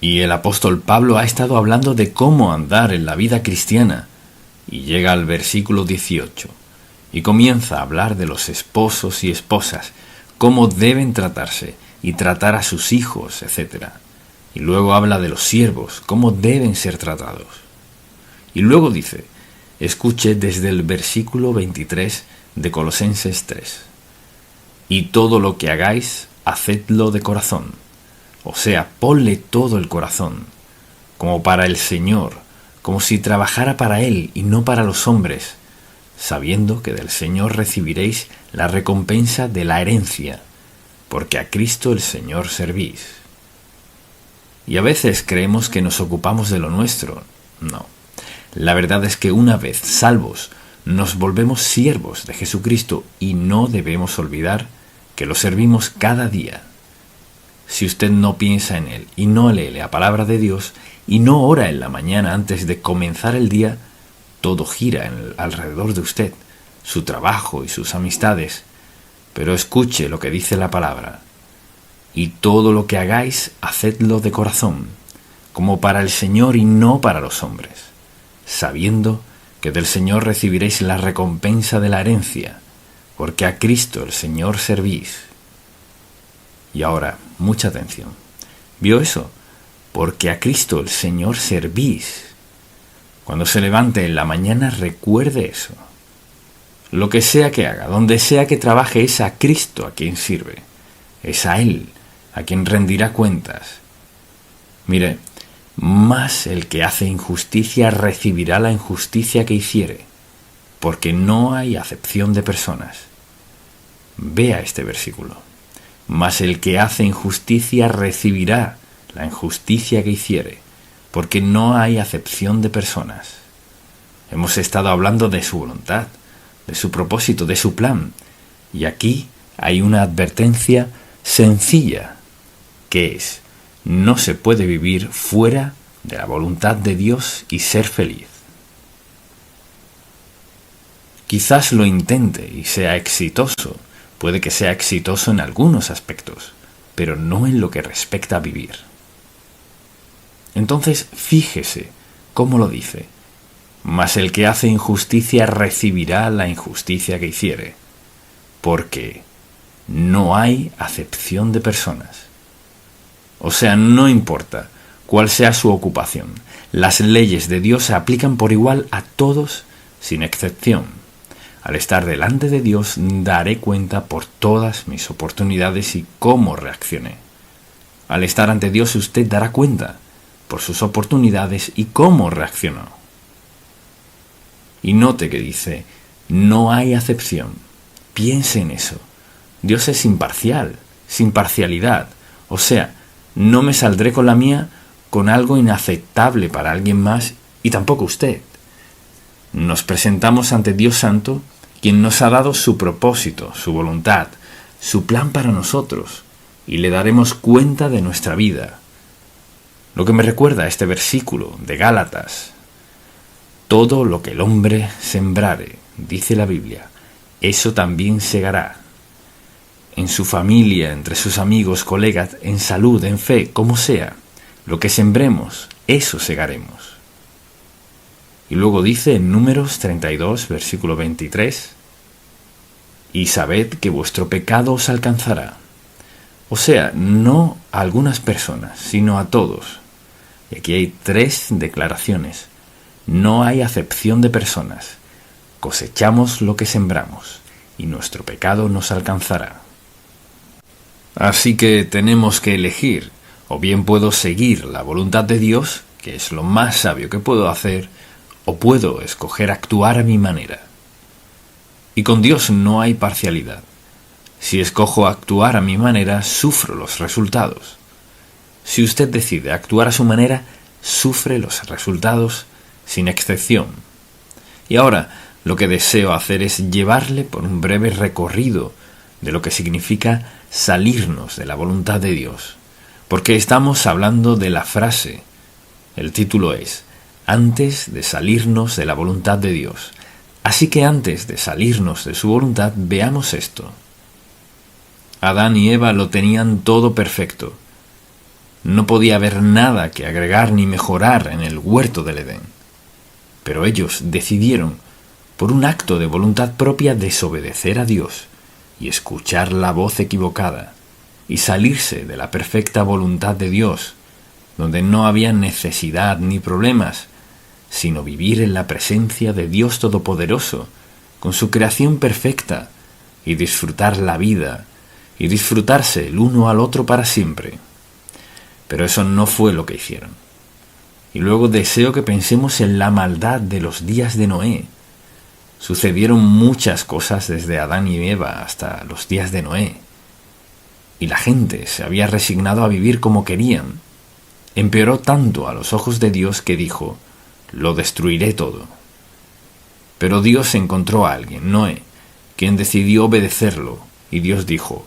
Y el apóstol Pablo ha estado hablando de cómo andar en la vida cristiana, y llega al versículo 18, y comienza a hablar de los esposos y esposas, cómo deben tratarse y tratar a sus hijos, etc. Y luego habla de los siervos, cómo deben ser tratados. Y luego dice, escuche desde el versículo 23 de Colosenses 3, y todo lo que hagáis, hacedlo de corazón, o sea, ponle todo el corazón, como para el Señor, como si trabajara para Él y no para los hombres, sabiendo que del Señor recibiréis la recompensa de la herencia, porque a Cristo el Señor servís. Y a veces creemos que nos ocupamos de lo nuestro. No. La verdad es que una vez salvos, nos volvemos siervos de Jesucristo y no debemos olvidar que lo servimos cada día. Si usted no piensa en Él y no lee la palabra de Dios y no ora en la mañana antes de comenzar el día, todo gira alrededor de usted, su trabajo y sus amistades. Pero escuche lo que dice la palabra. Y todo lo que hagáis, hacedlo de corazón, como para el Señor y no para los hombres, sabiendo que del Señor recibiréis la recompensa de la herencia, porque a Cristo el Señor servís. Y ahora, mucha atención. ¿Vio eso? Porque a Cristo el Señor servís. Cuando se levante en la mañana, recuerde eso. Lo que sea que haga, donde sea que trabaje, es a Cristo a quien sirve. Es a Él a quien rendirá cuentas. Mire, más el que hace injusticia recibirá la injusticia que hiciere, porque no hay acepción de personas. Vea este versículo. Mas el que hace injusticia recibirá la injusticia que hiciere, porque no hay acepción de personas. Hemos estado hablando de su voluntad, de su propósito, de su plan, y aquí hay una advertencia sencilla, que es: no se puede vivir fuera de la voluntad de Dios y ser feliz. Quizás lo intente y sea exitoso, puede que sea exitoso en algunos aspectos, pero no en lo que respecta a vivir. Entonces, fíjese cómo lo dice: mas el que hace injusticia recibirá la injusticia que hiciere, porque no hay acepción de personas. O sea, no importa cuál sea su ocupación, las leyes de Dios se aplican por igual a todos sin excepción. Al estar delante de Dios daré cuenta por todas mis oportunidades y cómo reaccioné. Al estar ante Dios usted dará cuenta por sus oportunidades y cómo reaccionó. Y note que dice, no hay acepción. Piense en eso. Dios es imparcial, sin parcialidad. O sea, no me saldré con la mía con algo inaceptable para alguien más y tampoco usted. Nos presentamos ante Dios Santo, quien nos ha dado su propósito, su voluntad, su plan para nosotros, y le daremos cuenta de nuestra vida. Lo que me recuerda a este versículo de Gálatas: todo lo que el hombre sembrare, dice la Biblia, eso también segará. En su familia, entre sus amigos, colegas, en salud, en fe, como sea, lo que sembremos, eso segaremos. Y luego dice en Números 32, versículo 23, y sabed que vuestro pecado os alcanzará. O sea, no a algunas personas, sino a todos. Y aquí hay 3 declaraciones. No hay acepción de personas. Cosechamos lo que sembramos, y nuestro pecado nos alcanzará. Así que tenemos que elegir: o bien puedo seguir la voluntad de Dios, que es lo más sabio que puedo hacer, o puedo escoger actuar a mi manera. Y con Dios no hay parcialidad. Si escojo actuar a mi manera, sufro los resultados. Si usted decide actuar a su manera, sufre los resultados sin excepción. Y ahora, lo que deseo hacer es llevarle por un breve recorrido de lo que significa salirnos de la voluntad de Dios, porque estamos hablando de la frase. El título es antes de salirnos de la voluntad de Dios. Así que antes de salirnos de su voluntad, veamos esto. Adán y Eva lo tenían todo perfecto. No podía haber nada que agregar ni mejorar en el huerto del Edén. Pero ellos decidieron, por un acto de voluntad propia, desobedecer a Dios y escuchar la voz equivocada y salirse de la perfecta voluntad de Dios, donde no había necesidad ni problemas, sino vivir en la presencia de Dios Todopoderoso, con su creación perfecta, y disfrutar la vida, y disfrutarse el uno al otro para siempre. Pero eso no fue lo que hicieron. Y luego deseo que pensemos en la maldad de los días de Noé. Sucedieron muchas cosas desde Adán y Eva hasta los días de Noé. Y la gente se había resignado a vivir como querían. Empeoró tanto a los ojos de Dios que dijo: lo destruiré todo. Pero Dios encontró a alguien, Noé, quien decidió obedecerlo, y Dios dijo: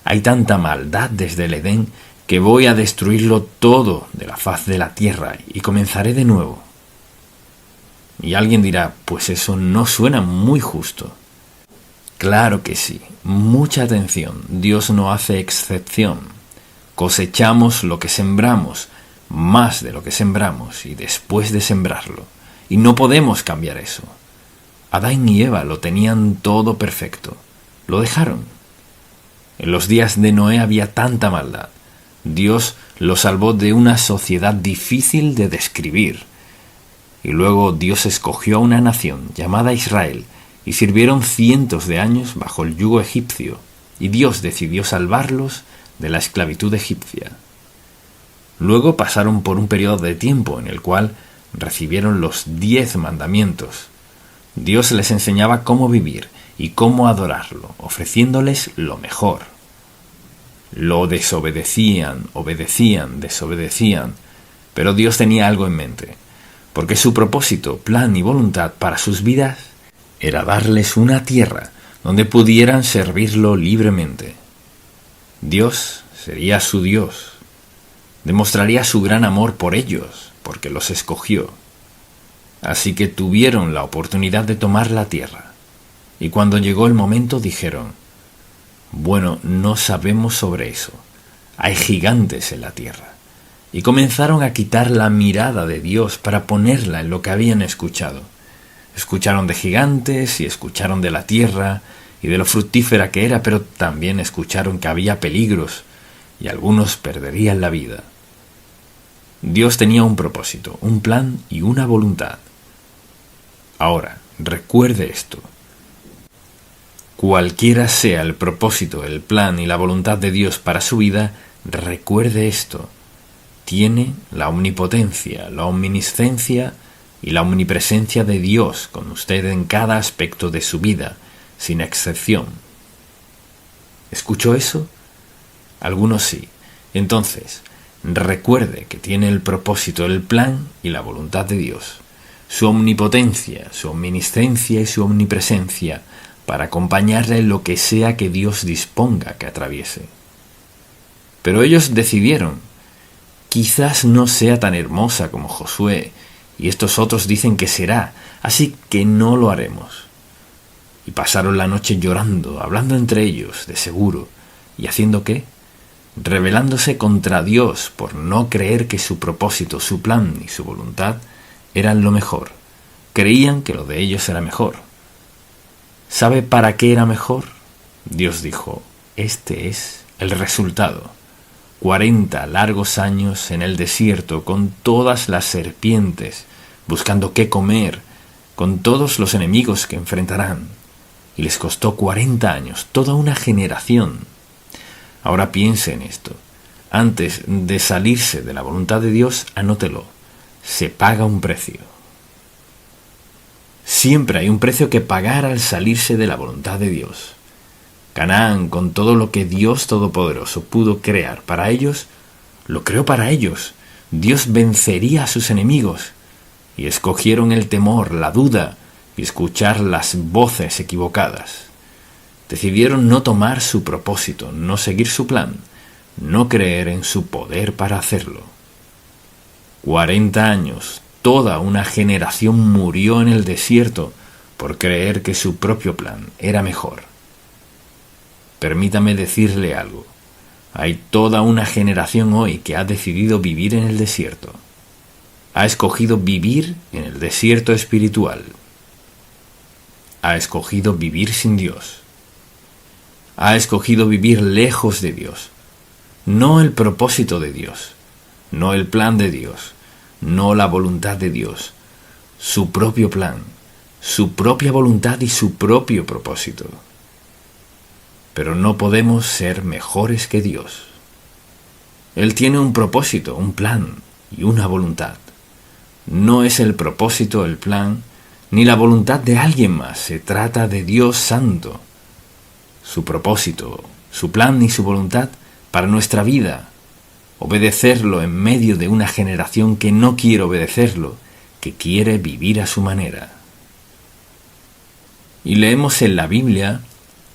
hay tanta maldad desde el Edén que voy a destruirlo todo de la faz de la tierra y comenzaré de nuevo. Y alguien dirá: pues eso no suena muy justo. Claro que sí, mucha atención, Dios no hace excepción. Cosechamos lo que sembramos, más de lo que sembramos y después de sembrarlo, y no podemos cambiar eso. Adán y Eva lo tenían todo perfecto, lo dejaron. En los días de Noé había tanta maldad. Dios lo salvó de una sociedad difícil de describir. Y luego Dios escogió a una nación llamada Israel, y sirvieron cientos de años bajo el yugo egipcio, y Dios decidió salvarlos de la esclavitud egipcia. Luego pasaron por un periodo de tiempo en el cual recibieron los 10 mandamientos. Dios les enseñaba cómo vivir y cómo adorarlo, ofreciéndoles lo mejor. Lo desobedecían, desobedecían, pero Dios tenía algo en mente, porque su propósito, plan y voluntad para sus vidas era darles una tierra donde pudieran servirlo libremente. Dios sería su Dios. Demostraría su gran amor por ellos, porque los escogió. Así que tuvieron la oportunidad de tomar la tierra. Y cuando llegó el momento dijeron: bueno, no sabemos sobre eso. Hay gigantes en la tierra. Y comenzaron a quitar la mirada de Dios para ponerla en lo que habían escuchado. Escucharon de gigantes y escucharon de la tierra y de lo fructífera que era, pero también escucharon que había peligros y algunos perderían la vida. Dios tenía un propósito, un plan y una voluntad. Ahora, recuerde esto. Cualquiera sea el propósito, el plan y la voluntad de Dios para su vida, recuerde esto. Tiene la omnipotencia, la omniscencia y la omnipresencia de Dios con usted en cada aspecto de su vida, sin excepción. ¿Escuchó eso? Algunos sí. Entonces, recuerde que tiene el propósito, el plan y la voluntad de Dios, su omnipotencia, su omniscencia y su omnipresencia, para acompañarle en lo que sea que Dios disponga que atraviese. Pero ellos decidieron: quizás no sea tan hermosa como Josué, y estos otros dicen que será, así que no lo haremos. Y pasaron la noche llorando, hablando entre ellos, de seguro, ¿y haciendo qué? Rebelándose contra Dios por no creer que su propósito, su plan y su voluntad eran lo mejor. Creían que lo de ellos era mejor. ¿Sabe para qué era mejor? Dios dijo: este es el resultado. 40 largos años en el desierto con todas las serpientes, buscando qué comer, con todos los enemigos que enfrentarán. Y les costó 40 años, toda una generación. Ahora piense en esto. Antes de salirse de la voluntad de Dios, anótelo. Se paga un precio. Siempre hay un precio que pagar al salirse de la voluntad de Dios. Canaán, con todo lo que Dios Todopoderoso pudo crear para ellos, lo creó para ellos. Dios vencería a sus enemigos. Y escogieron el temor, la duda y escuchar las voces equivocadas. Decidieron no tomar su propósito, no seguir su plan, no creer en su poder para hacerlo. 40 años, toda una generación murió en el desierto por creer que su propio plan era mejor. Permítame decirle algo. Hay toda una generación hoy que ha decidido vivir en el desierto. Ha escogido vivir en el desierto espiritual. Ha escogido vivir sin Dios. Ha escogido vivir lejos de Dios. No el propósito de Dios, no el plan de Dios, no la voluntad de Dios, su propio plan, su propia voluntad y su propio propósito. Pero no podemos ser mejores que Dios. Él tiene un propósito, un plan y una voluntad. No es el propósito, el plan, ni la voluntad de alguien más. Se trata de Dios Santo. Su propósito, su plan y su voluntad para nuestra vida. Obedecerlo en medio de una generación que no quiere obedecerlo, que quiere vivir a su manera. Y leemos en la Biblia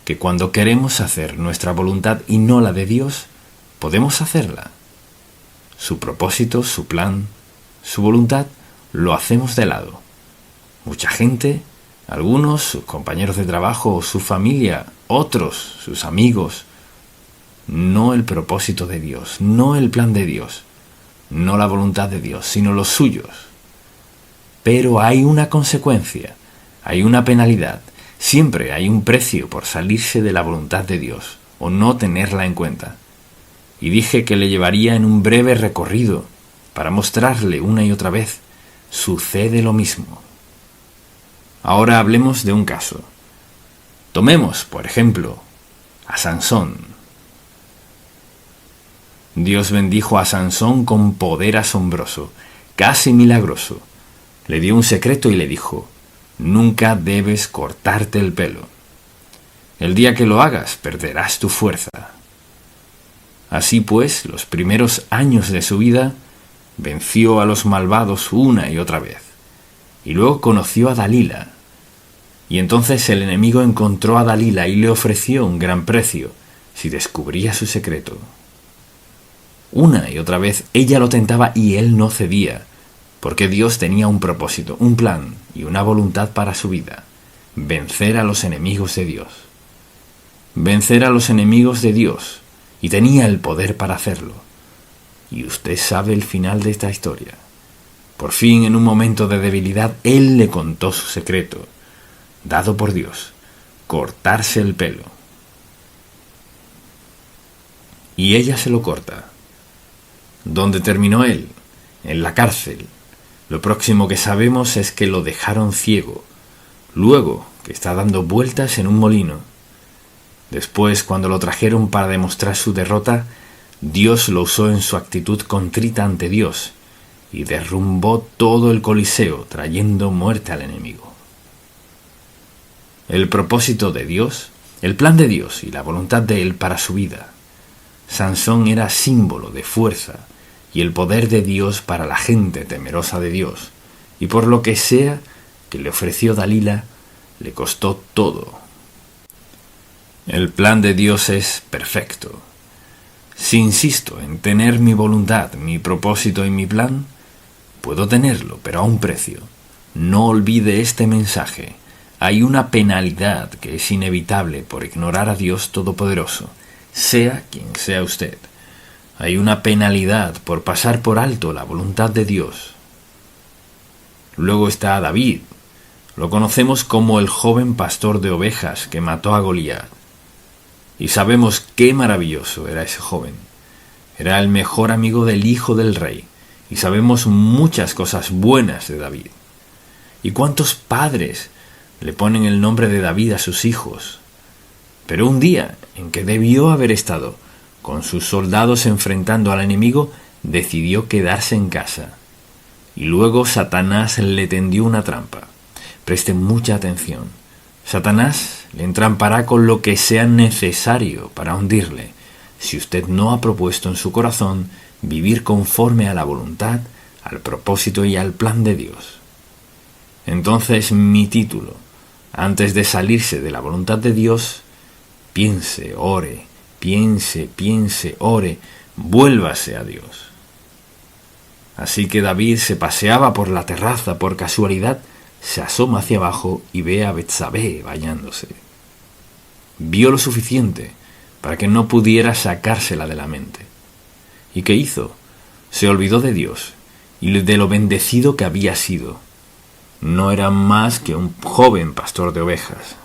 que cuando queremos hacer nuestra voluntad y no la de Dios, podemos hacerla. Su propósito, su plan, su voluntad, lo hacemos de lado. Mucha gente, algunos, sus compañeros de trabajo, su familia, otros, sus amigos, no el propósito de Dios, no el plan de Dios, no la voluntad de Dios, sino los suyos. Pero hay una consecuencia, hay una penalidad, siempre hay un precio por salirse de la voluntad de Dios o no tenerla en cuenta. Y dije que le llevaría en un breve recorrido para mostrarle una y otra vez, sucede lo mismo. Ahora hablemos de un caso. Tomemos, por ejemplo, a Sansón. Dios bendijo a Sansón con poder asombroso, casi milagroso. Le dio un secreto y le dijo: nunca debes cortarte el pelo. El día que lo hagas, perderás tu fuerza. Así pues, los primeros años de su vida, venció a los malvados una y otra vez. Y luego conoció a Dalila. Y entonces el enemigo encontró a Dalila y le ofreció un gran precio si descubría su secreto. Una y otra vez ella lo tentaba y él no cedía, porque Dios tenía un propósito, un plan y una voluntad para su vida: vencer a los enemigos de Dios. Vencer a los enemigos de Dios, y tenía el poder para hacerlo. Y usted sabe el final de esta historia. Por fin, en un momento de debilidad, él le contó su secreto, dado por Dios: cortarse el pelo. Y ella se lo corta. ¿Dónde terminó él? En la cárcel. Lo próximo que sabemos es que lo dejaron ciego. Luego, que está dando vueltas en un molino. Después, cuando lo trajeron para demostrar su derrota, Dios lo usó en su actitud contrita ante Dios y derrumbó todo el Coliseo, trayendo muerte al enemigo. El propósito de Dios, el plan de Dios y la voluntad de Él para su vida. Sansón era símbolo de fuerza y el poder de Dios para la gente temerosa de Dios, y por lo que sea que le ofreció Dalila, le costó todo. El plan de Dios es perfecto. Si insisto en tener mi voluntad, mi propósito y mi plan, puedo tenerlo, pero a un precio. No olvide este mensaje. Hay una penalidad que es inevitable por ignorar a Dios Todopoderoso, sea quien sea usted. Hay una penalidad por pasar por alto la voluntad de Dios. Luego está David. Lo conocemos como el joven pastor de ovejas que mató a Goliat. Y sabemos qué maravilloso era ese joven. Era el mejor amigo del hijo del rey. Y sabemos muchas cosas buenas de David. ¿Y cuántos padres le ponen el nombre de David a sus hijos? Pero un día en que debió haber estado con sus soldados enfrentando al enemigo, decidió quedarse en casa. Y luego Satanás le tendió una trampa. Preste mucha atención. Satanás le entrampará con lo que sea necesario para hundirle, si usted no ha propuesto en su corazón vivir conforme a la voluntad, al propósito y al plan de Dios. Entonces mi título, antes de salirse de la voluntad de Dios, piense, ore, ore, vuélvase a Dios. Así que David se paseaba por la terraza por casualidad, se asoma hacia abajo y ve a Betsabé bañándose. Vio lo suficiente para que no pudiera sacársela de la mente. ¿Y qué hizo? Se olvidó de Dios y de lo bendecido que había sido. No era más que un joven pastor de ovejas.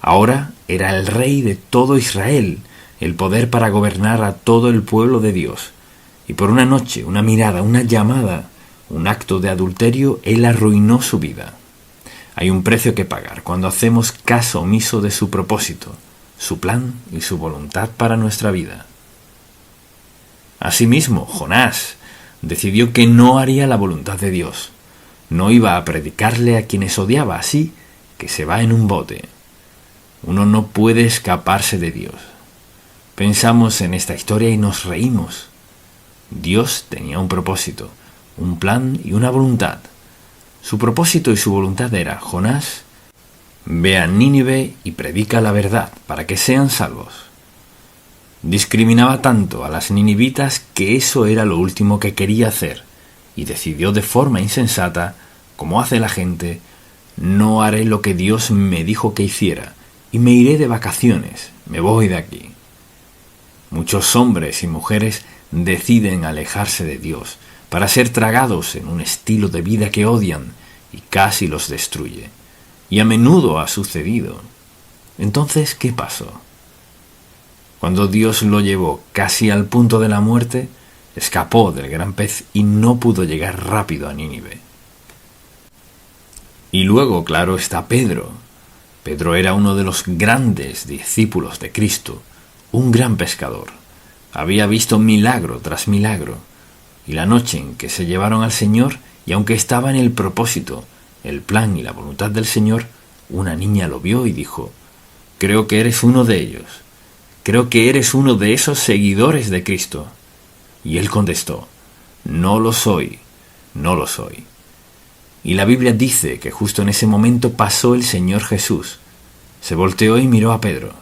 Ahora era el rey de todo Israel, el poder para gobernar a todo el pueblo de Dios. Y por una noche, una mirada, una llamada, un acto de adulterio, él arruinó su vida. Hay un precio que pagar cuando hacemos caso omiso de su propósito, su plan y su voluntad para nuestra vida. Asimismo, Jonás decidió que no haría la voluntad de Dios. No iba a predicarle a quienes odiaba, así que se va en un bote. Uno no puede escaparse de Dios. Pensamos en esta historia y nos reímos. Dios tenía un propósito, un plan y una voluntad. Su propósito y su voluntad era: Jonás, ve a Nínive y predica la verdad para que sean salvos. Discriminaba tanto a las ninivitas que eso era lo último que quería hacer, y decidió de forma insensata, como hace la gente: no haré lo que Dios me dijo que hiciera, y me iré de vacaciones, me voy de aquí. Muchos hombres y mujeres deciden alejarse de Dios para ser tragados en un estilo de vida que odian y casi los destruye. Y a menudo ha sucedido. Entonces, ¿qué pasó? Cuando Dios lo llevó casi al punto de la muerte, escapó del gran pez y no pudo llegar rápido a Nínive. Y luego, claro, está Pedro. Pedro era uno de los grandes discípulos de Cristo, un gran pescador. Había visto milagro tras milagro. Y la noche en que se llevaron al Señor, y aunque estaba en el propósito, el plan y la voluntad del Señor, una niña lo vio y dijo: creo que eres uno de ellos. Creo que eres uno de esos seguidores de Cristo. Y él contestó: no lo soy, no lo soy. Y la Biblia dice que justo en ese momento pasó el Señor Jesús. Se volteó y miró a Pedro.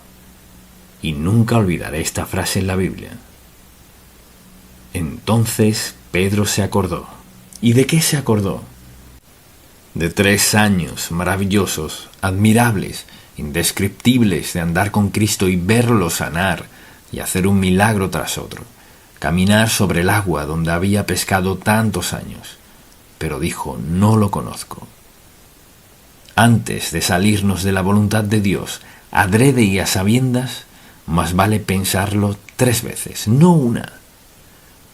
Y nunca olvidaré esta frase en la Biblia. Entonces Pedro se acordó. ¿Y de qué se acordó? De 3 años maravillosos, admirables, indescriptibles de andar con Cristo y verlo sanar y hacer un milagro tras otro, caminar sobre el agua donde había pescado tantos años. Pero dijo: no lo conozco. Antes de salirnos de la voluntad de Dios, adrede y a sabiendas, más vale pensarlo 3 veces, no una.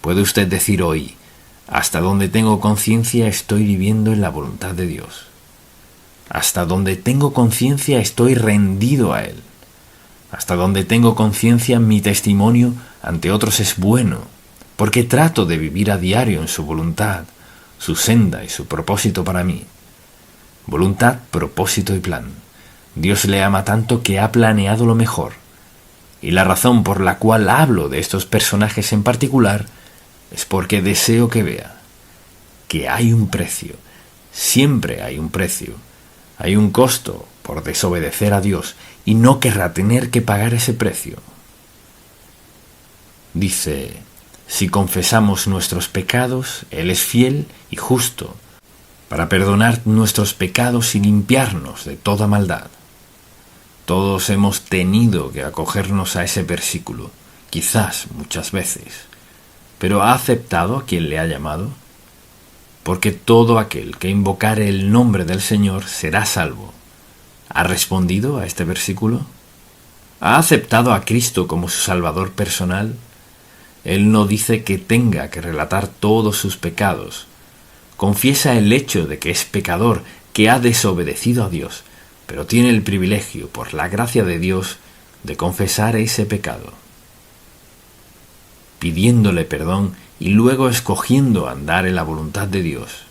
Puede usted decir hoy: hasta donde tengo conciencia estoy viviendo en la voluntad de Dios. Hasta donde tengo conciencia estoy rendido a Él. Hasta donde tengo conciencia mi testimonio ante otros es bueno, porque trato de vivir a diario en su voluntad, su senda y su propósito para mí. Voluntad, propósito y plan. Dios le ama tanto que ha planeado lo mejor. Y la razón por la cual hablo de estos personajes en particular es porque deseo que vea que hay un precio, siempre hay un precio, hay un costo por desobedecer a Dios y no querrá tener que pagar ese precio. Dice: si confesamos nuestros pecados, Él es fiel y justo para perdonar nuestros pecados y limpiarnos de toda maldad. Todos hemos tenido que acogernos a ese versículo, quizás muchas veces. ¿Pero ha aceptado a quien le ha llamado? Porque todo aquel que invocare el nombre del Señor será salvo. ¿Ha respondido a este versículo? ¿Ha aceptado a Cristo como su Salvador personal? Él no dice que tenga que relatar todos sus pecados. Confiesa el hecho de que es pecador, que ha desobedecido a Dios, pero tiene el privilegio, por la gracia de Dios, de confesar ese pecado, pidiéndole perdón y luego escogiendo andar en la voluntad de Dios.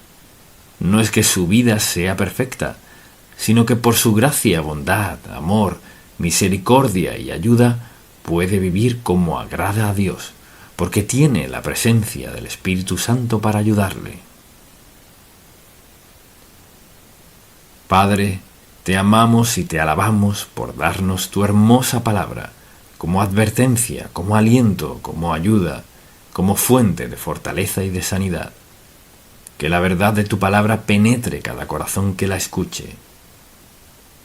No es que su vida sea perfecta, sino que por su gracia, bondad, amor, misericordia y ayuda puede vivir como agrada a Dios, porque tiene la presencia del Espíritu Santo para ayudarle. Padre, te amamos y te alabamos por darnos tu hermosa palabra, como advertencia, como aliento, como ayuda, como fuente de fortaleza y de sanidad. Que la verdad de tu palabra penetre cada corazón que la escuche.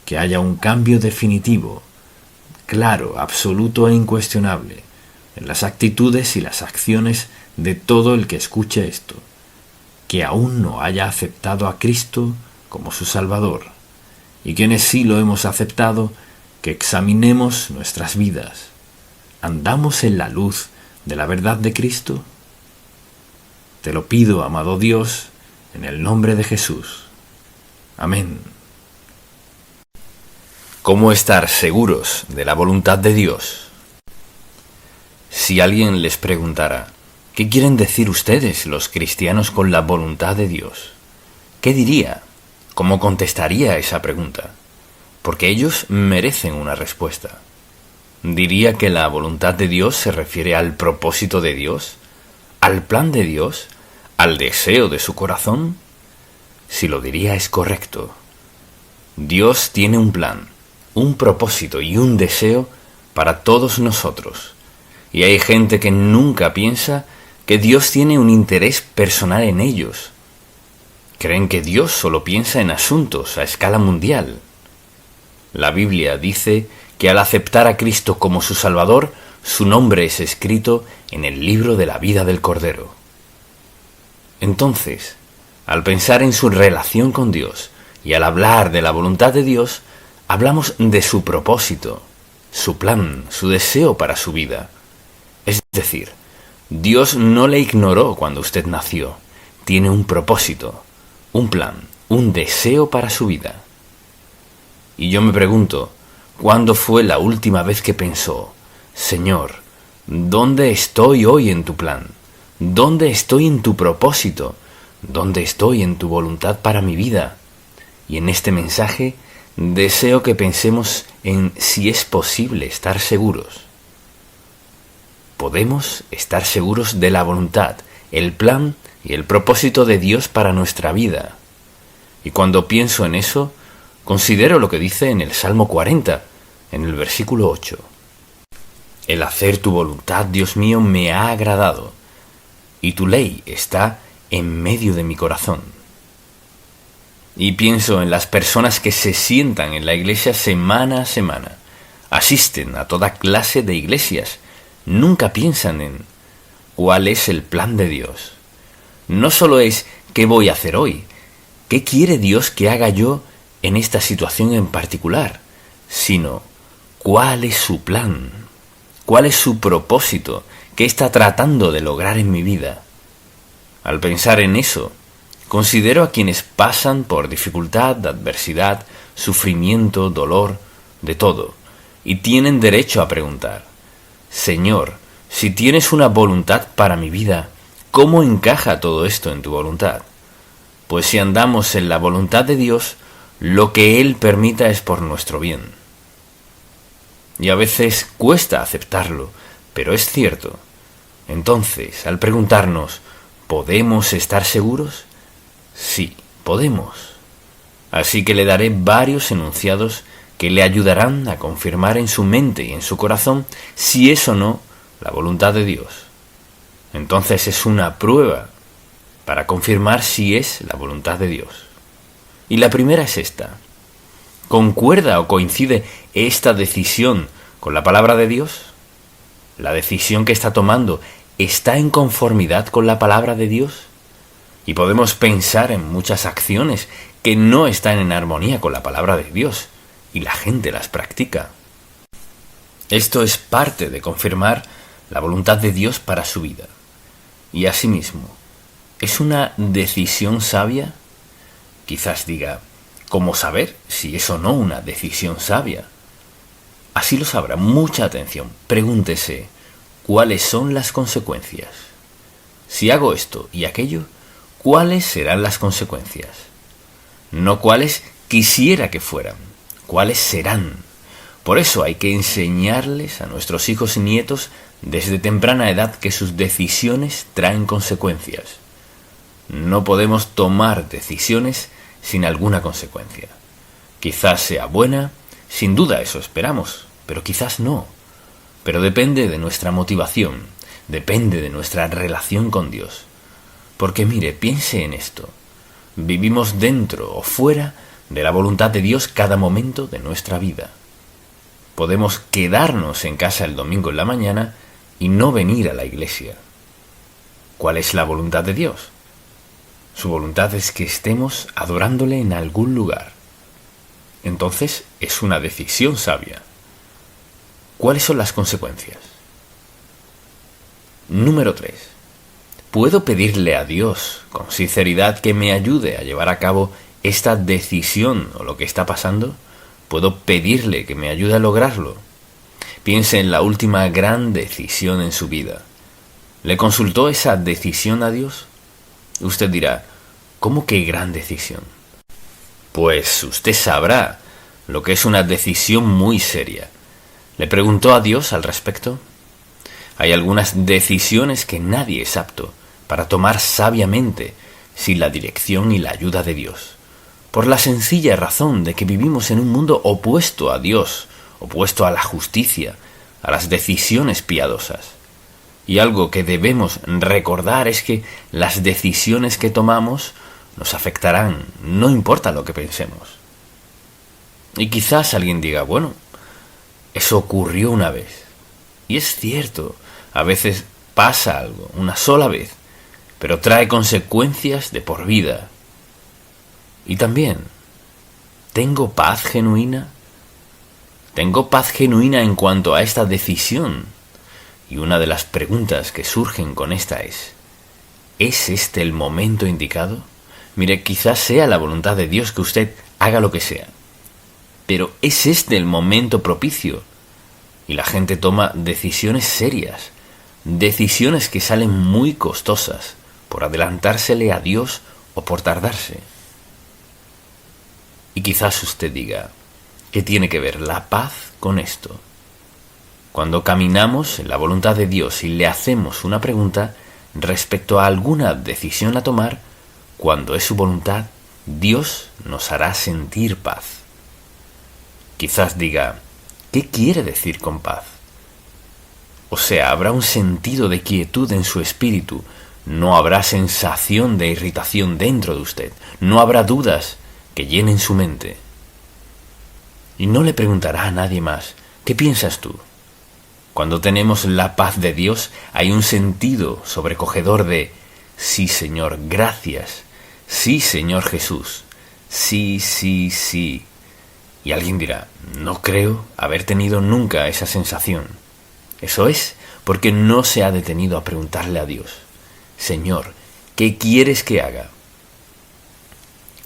Que haya un cambio definitivo, claro, absoluto e incuestionable en las actitudes y las acciones de todo el que escuche esto, que aún no haya aceptado a Cristo como su Salvador, y quienes sí lo hemos aceptado, que examinemos nuestras vidas. ¿Andamos en la luz de la verdad de Cristo? Te lo pido, amado Dios, en el nombre de Jesús. Amén. ¿Cómo estar seguros de la voluntad de Dios? Si alguien les preguntara, ¿qué quieren decir ustedes, los cristianos, con la voluntad de Dios? ¿Qué diría? ¿Cómo contestaría a esa pregunta? Porque ellos merecen una respuesta. ¿Diría que la voluntad de Dios se refiere al propósito de Dios? ¿Al plan de Dios? ¿Al deseo de su corazón? Si lo diría es correcto. Dios tiene un plan, un propósito y un deseo para todos nosotros. Y hay gente que nunca piensa que Dios tiene un interés personal en ellos. Creen que Dios solo piensa en asuntos a escala mundial. La Biblia dice que al aceptar a Cristo como su Salvador, su nombre es escrito en el libro de la vida del Cordero. Entonces, al pensar en su relación con Dios y al hablar de la voluntad de Dios, hablamos de su propósito, su plan, su deseo para su vida. Es decir, Dios no le ignoró cuando usted nació. Tiene un propósito, un plan, un deseo para su vida. Y yo me pregunto, ¿cuándo fue la última vez que pensó, Señor, ¿dónde estoy hoy en tu plan? ¿Dónde estoy en tu propósito? ¿Dónde estoy en tu voluntad para mi vida? Y en este mensaje deseo que pensemos en si es posible estar seguros. Podemos estar seguros de la voluntad, el plan y el propósito de Dios para nuestra vida. Y cuando pienso en eso, considero lo que dice en el Salmo 40, en el versículo 8. El hacer tu voluntad, Dios mío, me ha agradado, y tu ley está en medio de mi corazón. Y pienso en las personas que se sientan en la iglesia semana a semana, asisten a toda clase de iglesias, nunca piensan en cuál es el plan de Dios. No solo es qué voy a hacer hoy, qué quiere Dios que haga yo en esta situación en particular, sino cuál es su plan, cuál es su propósito, qué está tratando de lograr en mi vida. Al pensar en eso, considero a quienes pasan por dificultad, adversidad, sufrimiento, dolor, de todo, y tienen derecho a preguntar, Señor, si tienes una voluntad para mi vida, ¿cómo encaja todo esto en tu voluntad? Pues si andamos en la voluntad de Dios, lo que Él permita es por nuestro bien. Y a veces cuesta aceptarlo, pero es cierto. Entonces, al preguntarnos, ¿podemos estar seguros? Sí, podemos. Así que le daré varios enunciados que le ayudarán a confirmar en su mente y en su corazón si es o no la voluntad de Dios. Entonces es una prueba para confirmar si es la voluntad de Dios. Y la primera es esta. ¿Concuerda o coincide esta decisión con la palabra de Dios? ¿La decisión que está tomando está en conformidad con la palabra de Dios? Y podemos pensar en muchas acciones que no están en armonía con la palabra de Dios, y la gente las practica. Esto es parte de confirmar la voluntad de Dios para su vida. Y asimismo, ¿es una decisión sabia? Quizás diga, ¿cómo saber si es o no una decisión sabia? Así lo sabrá. Mucha atención. Pregúntese, ¿cuáles son las consecuencias? Si hago esto y aquello, ¿cuáles serán las consecuencias? No cuáles quisiera que fueran, cuáles serán. Por eso hay que enseñarles a nuestros hijos y nietos desde temprana edad que sus decisiones traen consecuencias. No podemos tomar decisiones sin alguna consecuencia. Quizás sea buena, sin duda eso esperamos, pero quizás no. Pero depende de nuestra motivación, depende de nuestra relación con Dios. Porque mire, piense en esto. Vivimos dentro o fuera de la voluntad de Dios cada momento de nuestra vida. Podemos quedarnos en casa el domingo en la mañana y no venir a la iglesia. ¿Cuál es la voluntad de Dios? Su voluntad es que estemos adorándole en algún lugar. Entonces es una decisión sabia. ¿Cuáles son las consecuencias? Número 3. ¿Puedo pedirle a Dios con sinceridad que me ayude a llevar a cabo esta decisión o lo que está pasando? ¿Puedo pedirle que me ayude a lograrlo? Piense en la última gran decisión en su vida. ¿Le consultó esa decisión a Dios? Usted dirá, ¿cómo que gran decisión? Pues usted sabrá lo que es una decisión muy seria. ¿Le preguntó a Dios al respecto? Hay algunas decisiones que nadie es apto para tomar sabiamente sin la dirección y la ayuda de Dios, por la sencilla razón de que vivimos en un mundo opuesto a Dios, opuesto a la justicia, a las decisiones piadosas. Y algo que debemos recordar es que las decisiones que tomamos nos afectarán, no importa lo que pensemos. Y quizás alguien diga, bueno, eso ocurrió una vez. Y es cierto, a veces pasa algo, una sola vez, pero trae consecuencias de por vida. Y también, ¿tengo paz genuina? ¿Tengo paz genuina en cuanto a esta decisión? Y una de las preguntas que surgen con esta ¿es este el momento indicado? Mire, quizás sea la voluntad de Dios que usted haga lo que sea, pero ¿es este el momento propicio? Y la gente toma decisiones serias, decisiones que salen muy costosas, por adelantársele a Dios o por tardarse. Y quizás usted diga, ¿qué tiene que ver la paz con esto? Cuando caminamos en la voluntad de Dios y le hacemos una pregunta respecto a alguna decisión a tomar, cuando es su voluntad, Dios nos hará sentir paz. Quizás diga, ¿qué quiere decir con paz? O sea, habrá un sentido de quietud en su espíritu, no habrá sensación de irritación dentro de usted, no habrá dudas que llenen su mente. Y no le preguntará a nadie más, ¿qué piensas tú? Cuando tenemos la paz de Dios, hay un sentido sobrecogedor de sí, Señor, gracias. Sí, Señor Jesús. Sí, sí, sí. Y alguien dirá, no creo haber tenido nunca esa sensación. Eso es porque no se ha detenido a preguntarle a Dios, Señor, ¿qué quieres que haga?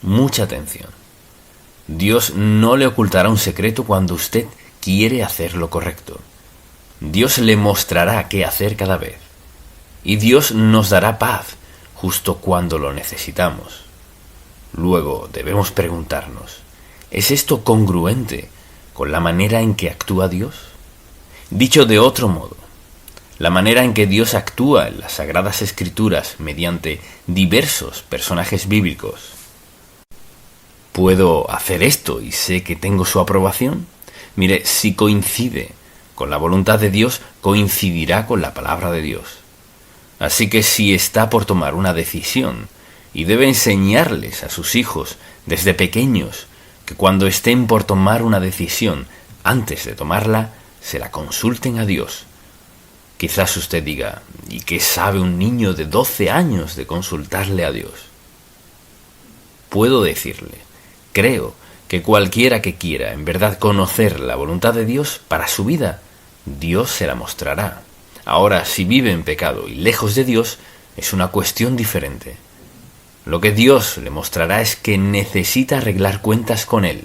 Mucha atención. Dios no le ocultará un secreto cuando usted quiere hacer lo correcto. Dios le mostrará qué hacer cada vez. Y Dios nos dará paz justo cuando lo necesitamos. Luego debemos preguntarnos, ¿es esto congruente con la manera en que actúa Dios? Dicho de otro modo, la manera en que Dios actúa en las Sagradas Escrituras mediante diversos personajes bíblicos. ¿Puedo hacer esto y sé que tengo su aprobación? Mire, si coincide con la voluntad de Dios, coincidirá con la palabra de Dios. Así que si está por tomar una decisión y debe enseñarles a sus hijos desde pequeños que cuando estén por tomar una decisión, antes de tomarla, se la consulten a Dios. Quizás usted diga, ¿y qué sabe un niño de 12 años de consultarle a Dios? Puedo decirle, creo que cualquiera que quiera en verdad conocer la voluntad de Dios para su vida, Dios se la mostrará. Ahora, si vive en pecado y lejos de Dios, es una cuestión diferente. Lo que Dios le mostrará es que necesita arreglar cuentas con Él.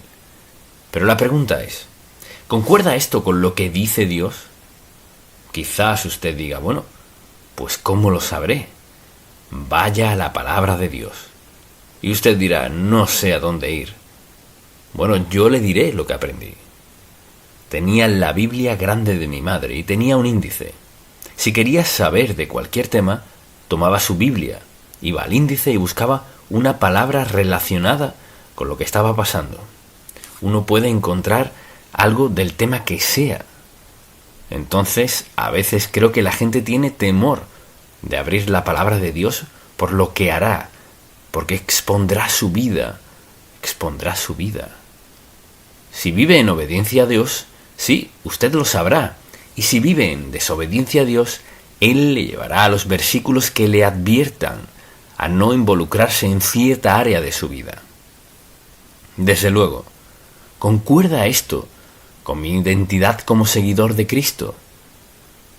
Pero la pregunta es, ¿concuerda esto con lo que dice Dios? Quizás usted diga, bueno, pues ¿cómo lo sabré? Vaya a la palabra de Dios. Y usted dirá, no sé a dónde ir. Bueno, yo le diré lo que aprendí. Tenía la Biblia grande de mi madre y tenía un índice. Si quería saber de cualquier tema, tomaba su Biblia, iba al índice y buscaba una palabra relacionada con lo que estaba pasando. Uno puede encontrar algo del tema que sea. Entonces, a veces creo que la gente tiene temor de abrir la palabra de Dios por lo que hará, porque expondrá su vida. Si vive en obediencia a Dios, Sí, usted lo sabrá, y si vive en desobediencia a Dios, Él le llevará a los versículos que le adviertan a no involucrarse en cierta área de su vida. Desde luego, ¿concuerda esto con mi identidad como seguidor de Cristo?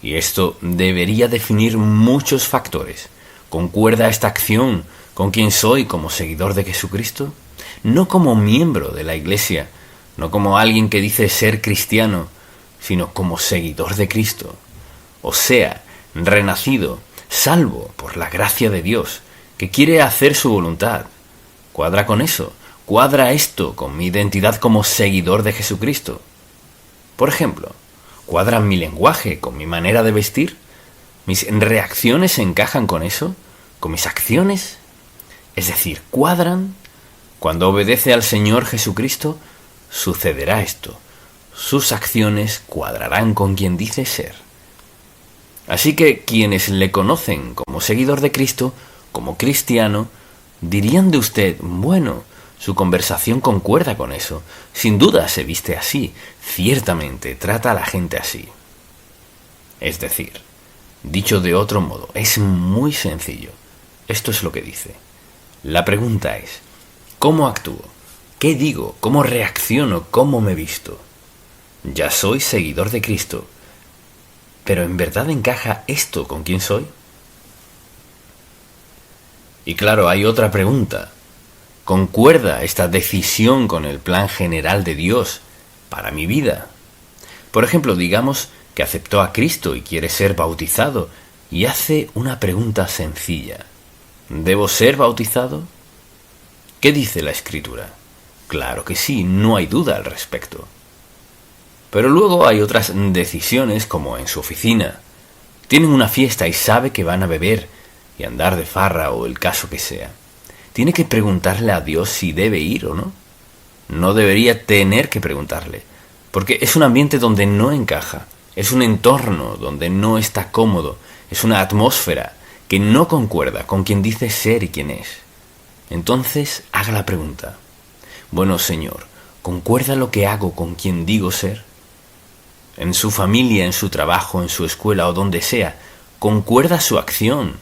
Y esto debería definir muchos factores. ¿Concuerda esta acción con quién soy como seguidor de Jesucristo? No como miembro de la Iglesia, no como alguien que dice ser cristiano, sino como seguidor de Cristo. O sea, renacido, salvo por la gracia de Dios, que quiere hacer su voluntad. ¿Cuadra con eso? ¿Cuadra esto con mi identidad como seguidor de Jesucristo? Por ejemplo, ¿cuadra mi lenguaje con mi manera de vestir? ¿Mis reacciones encajan con eso? ¿Con mis acciones? Es decir, ¿cuadran? Cuando obedece al Señor Jesucristo, sucederá esto. Sus acciones cuadrarán con quien dice ser. Así que quienes le conocen como seguidor de Cristo, como cristiano, dirían de usted, bueno, su conversación concuerda con eso. Sin duda se viste así. Ciertamente trata a la gente así. Es decir, dicho de otro modo, es muy sencillo. Esto es lo que dice. La pregunta es, ¿cómo actúo? ¿Qué digo? ¿Cómo reacciono? ¿Cómo me visto? Ya soy seguidor de Cristo. ¿Pero en verdad encaja esto con quién soy? Y claro, hay otra pregunta. ¿Concuerda esta decisión con el plan general de Dios para mi vida? Por ejemplo, digamos que aceptó a Cristo y quiere ser bautizado y hace una pregunta sencilla. ¿Debo ser bautizado? ¿Qué dice la Escritura? Claro que sí, no hay duda al respecto. Pero luego hay otras decisiones, como en su oficina. Tienen una fiesta y sabe que van a beber y andar de farra o el caso que sea. Tiene que preguntarle a Dios si debe ir o no. No debería tener que preguntarle, porque es un ambiente donde no encaja, es un entorno donde no está cómodo, es una atmósfera que no concuerda con quien dice ser y quién es. Entonces haga la pregunta. Bueno, Señor, ¿concuerda lo que hago con quien digo ser? En su familia, en su trabajo, en su escuela o donde sea, ¿concuerda su acción,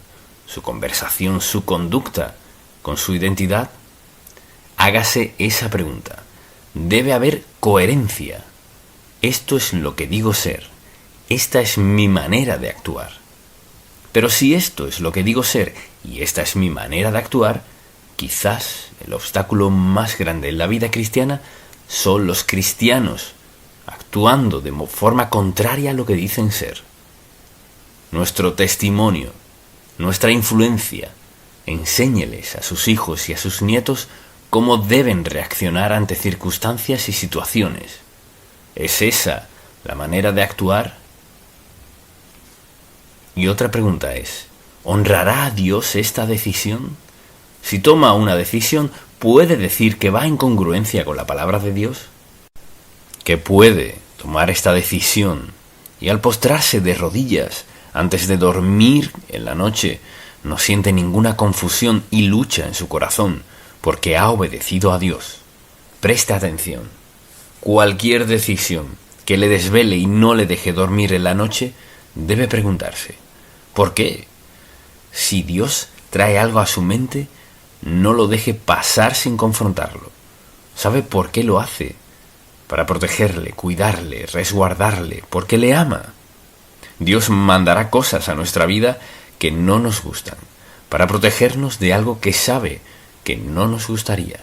su conversación, su conducta con su identidad? Hágase esa pregunta. Debe haber coherencia. Esto es lo que digo ser. Esta es mi manera de actuar. Pero si esto es lo que digo ser y esta es mi manera de actuar, quizás el obstáculo más grande en la vida cristiana son los cristianos actuando de forma contraria a lo que dicen ser. Nuestro testimonio, nuestra influencia, enséñeles a sus hijos y a sus nietos cómo deben reaccionar ante circunstancias y situaciones. ¿Es esa la manera de actuar? Y otra pregunta es, ¿honrará a Dios esta decisión? Si toma una decisión, ¿puede decir que va en congruencia con la palabra de Dios? ¿Que puede tomar esta decisión y al postrarse de rodillas antes de dormir en la noche no siente ninguna confusión y lucha en su corazón porque ha obedecido a Dios? Preste atención. Cualquier decisión que le desvele y no le deje dormir en la noche, debe preguntarse, ¿por qué? Si Dios trae algo a su mente, no lo deje pasar sin confrontarlo. ¿Sabe por qué lo hace? Para protegerle, cuidarle, resguardarle, porque le ama. Dios mandará cosas a nuestra vida que no nos gustan, para protegernos de algo que sabe que no nos gustaría.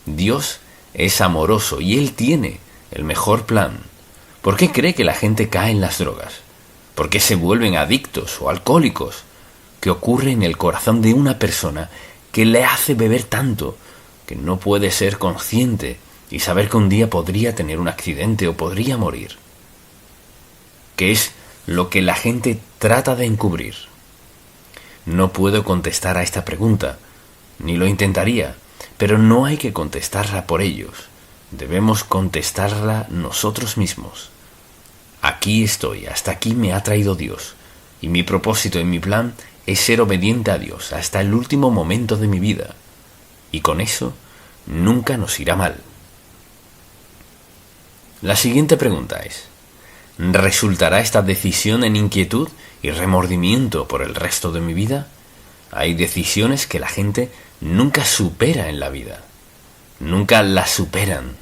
Dios es amoroso y Él tiene el mejor plan. ¿Por qué cree que la gente cae en las drogas? ¿Por qué se vuelven adictos o alcohólicos? ¿Qué ocurre en el corazón de una persona que le hace beber tanto que no puede ser consciente y saber que un día podría tener un accidente o podría morir? ¿Qué es lo que la gente trata de encubrir? No puedo contestar a esta pregunta, ni lo intentaría, pero no hay que contestarla por ellos. Debemos contestarla nosotros mismos. Aquí estoy, hasta aquí me ha traído Dios, y mi propósito y mi plan es ser obediente a Dios hasta el último momento de mi vida, y con eso nunca nos irá mal. La siguiente pregunta es: ¿resultará esta decisión en inquietud y remordimiento por el resto de mi vida? Hay decisiones que la gente nunca supera en la vida. Nunca las superan.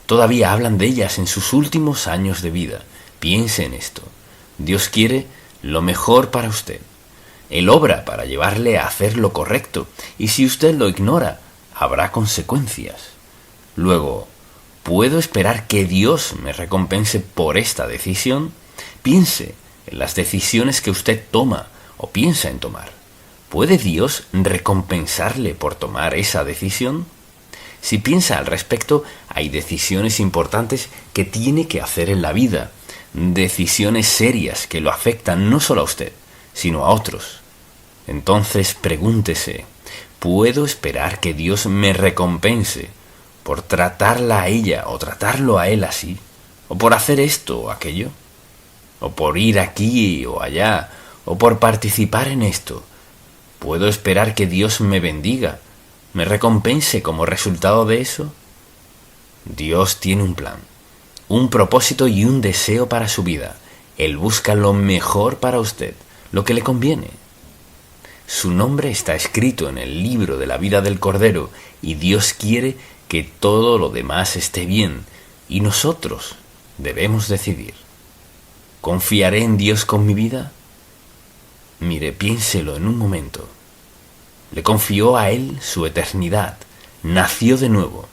Todavía hablan de ellas en sus últimos años de vida. Piense en esto. Dios quiere lo mejor para usted. Él obra para llevarle a hacer lo correcto, y si usted lo ignora, habrá consecuencias. Luego, ¿puedo esperar que Dios me recompense por esta decisión? Piense en las decisiones que usted toma o piensa en tomar. ¿Puede Dios recompensarle por tomar esa decisión? Si piensa al respecto, hay decisiones importantes que tiene que hacer en la vida, decisiones serias que lo afectan no solo a usted, sino a otros. Entonces pregúntese: ¿puedo esperar que Dios me recompense por tratarla a ella o tratarlo a él así? ¿O por hacer esto o aquello? ¿O por ir aquí o allá? ¿O por participar en esto? ¿Puedo esperar que Dios me bendiga, me recompense como resultado de eso? Dios tiene un plan, un propósito y un deseo para su vida. Él busca lo mejor para usted, lo que le conviene. Su nombre está escrito en el libro de la vida del Cordero, y Dios quiere que todo lo demás esté bien, y nosotros debemos decidir. ¿Confiaré en Dios con mi vida? Mire, piénselo en un momento. Le confió a Él su eternidad, nació de nuevo.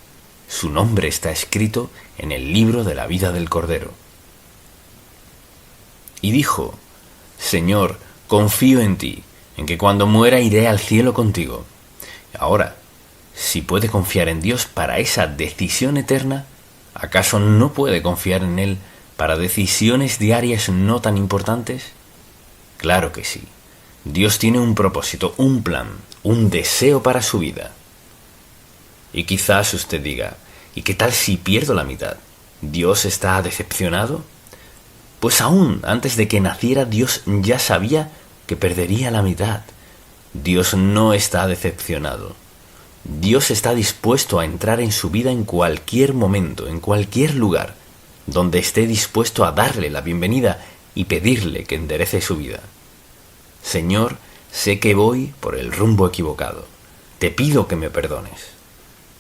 Su nombre está escrito en el libro de la vida del Cordero. Y dijo: Señor, confío en ti, en que cuando muera iré al cielo contigo. Ahora, si puede confiar en Dios para esa decisión eterna, ¿acaso no puede confiar en Él para decisiones diarias no tan importantes? Claro que sí. Dios tiene un propósito, un plan, un deseo para su vida. Y quizás usted diga: ¿y qué tal si pierdo la mitad? ¿Dios está decepcionado? Pues aún antes de que naciera, Dios ya sabía que perdería la mitad. Dios no está decepcionado. Dios está dispuesto a entrar en su vida en cualquier momento, en cualquier lugar, donde esté dispuesto a darle la bienvenida y pedirle que enderece su vida. Señor, sé que voy por el rumbo equivocado. Te pido que me perdones.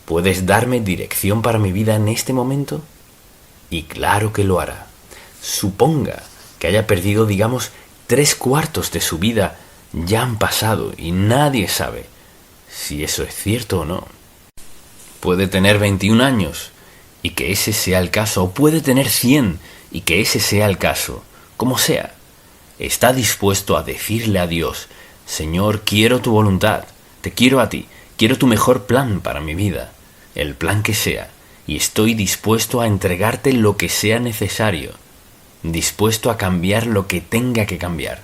¿Puedes darme dirección para mi vida en este momento? Y claro que lo hará. Suponga que haya perdido, digamos, 3/4 de su vida, ya han pasado y nadie sabe si eso es cierto o no. Puede tener 21 años y que ese sea el caso, o puede tener 100 y que ese sea el caso. Como sea, está dispuesto a decirle a Dios: Señor, quiero tu voluntad, te quiero a ti, quiero tu mejor plan para mi vida, el plan que sea, y estoy dispuesto a entregarte lo que sea necesario, dispuesto a cambiar lo que tenga que cambiar,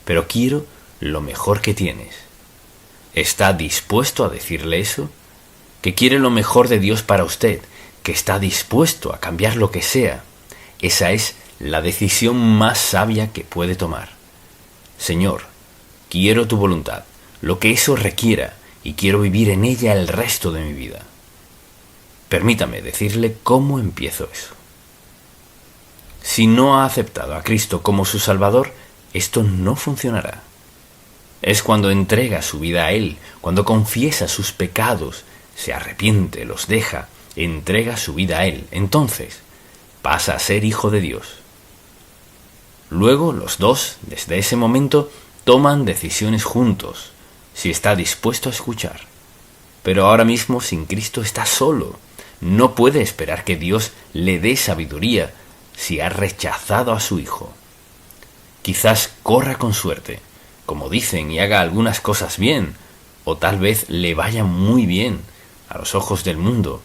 pero quiero lo mejor que tienes. ¿Está dispuesto a decirle eso? Que quiere lo mejor de Dios para usted, que está dispuesto a cambiar lo que sea. Esa es la decisión más sabia que puede tomar. Señor, quiero tu voluntad, lo que eso requiera, y quiero vivir en ella el resto de mi vida. Permítame decirle cómo empiezo eso. Si no ha aceptado a Cristo como su Salvador, esto no funcionará. Es cuando entrega su vida a Él, cuando confiesa sus pecados, se arrepiente, los deja, entrega su vida a Él. Entonces, pasa a ser hijo de Dios. Luego, los dos, desde ese momento, toman decisiones juntos, si está dispuesto a escuchar. Pero ahora mismo, sin Cristo, está solo. No puede esperar que Dios le dé sabiduría si ha rechazado a su Hijo. Quizás corra con suerte, como dicen, y haga algunas cosas bien, o tal vez le vaya muy bien a los ojos del mundo.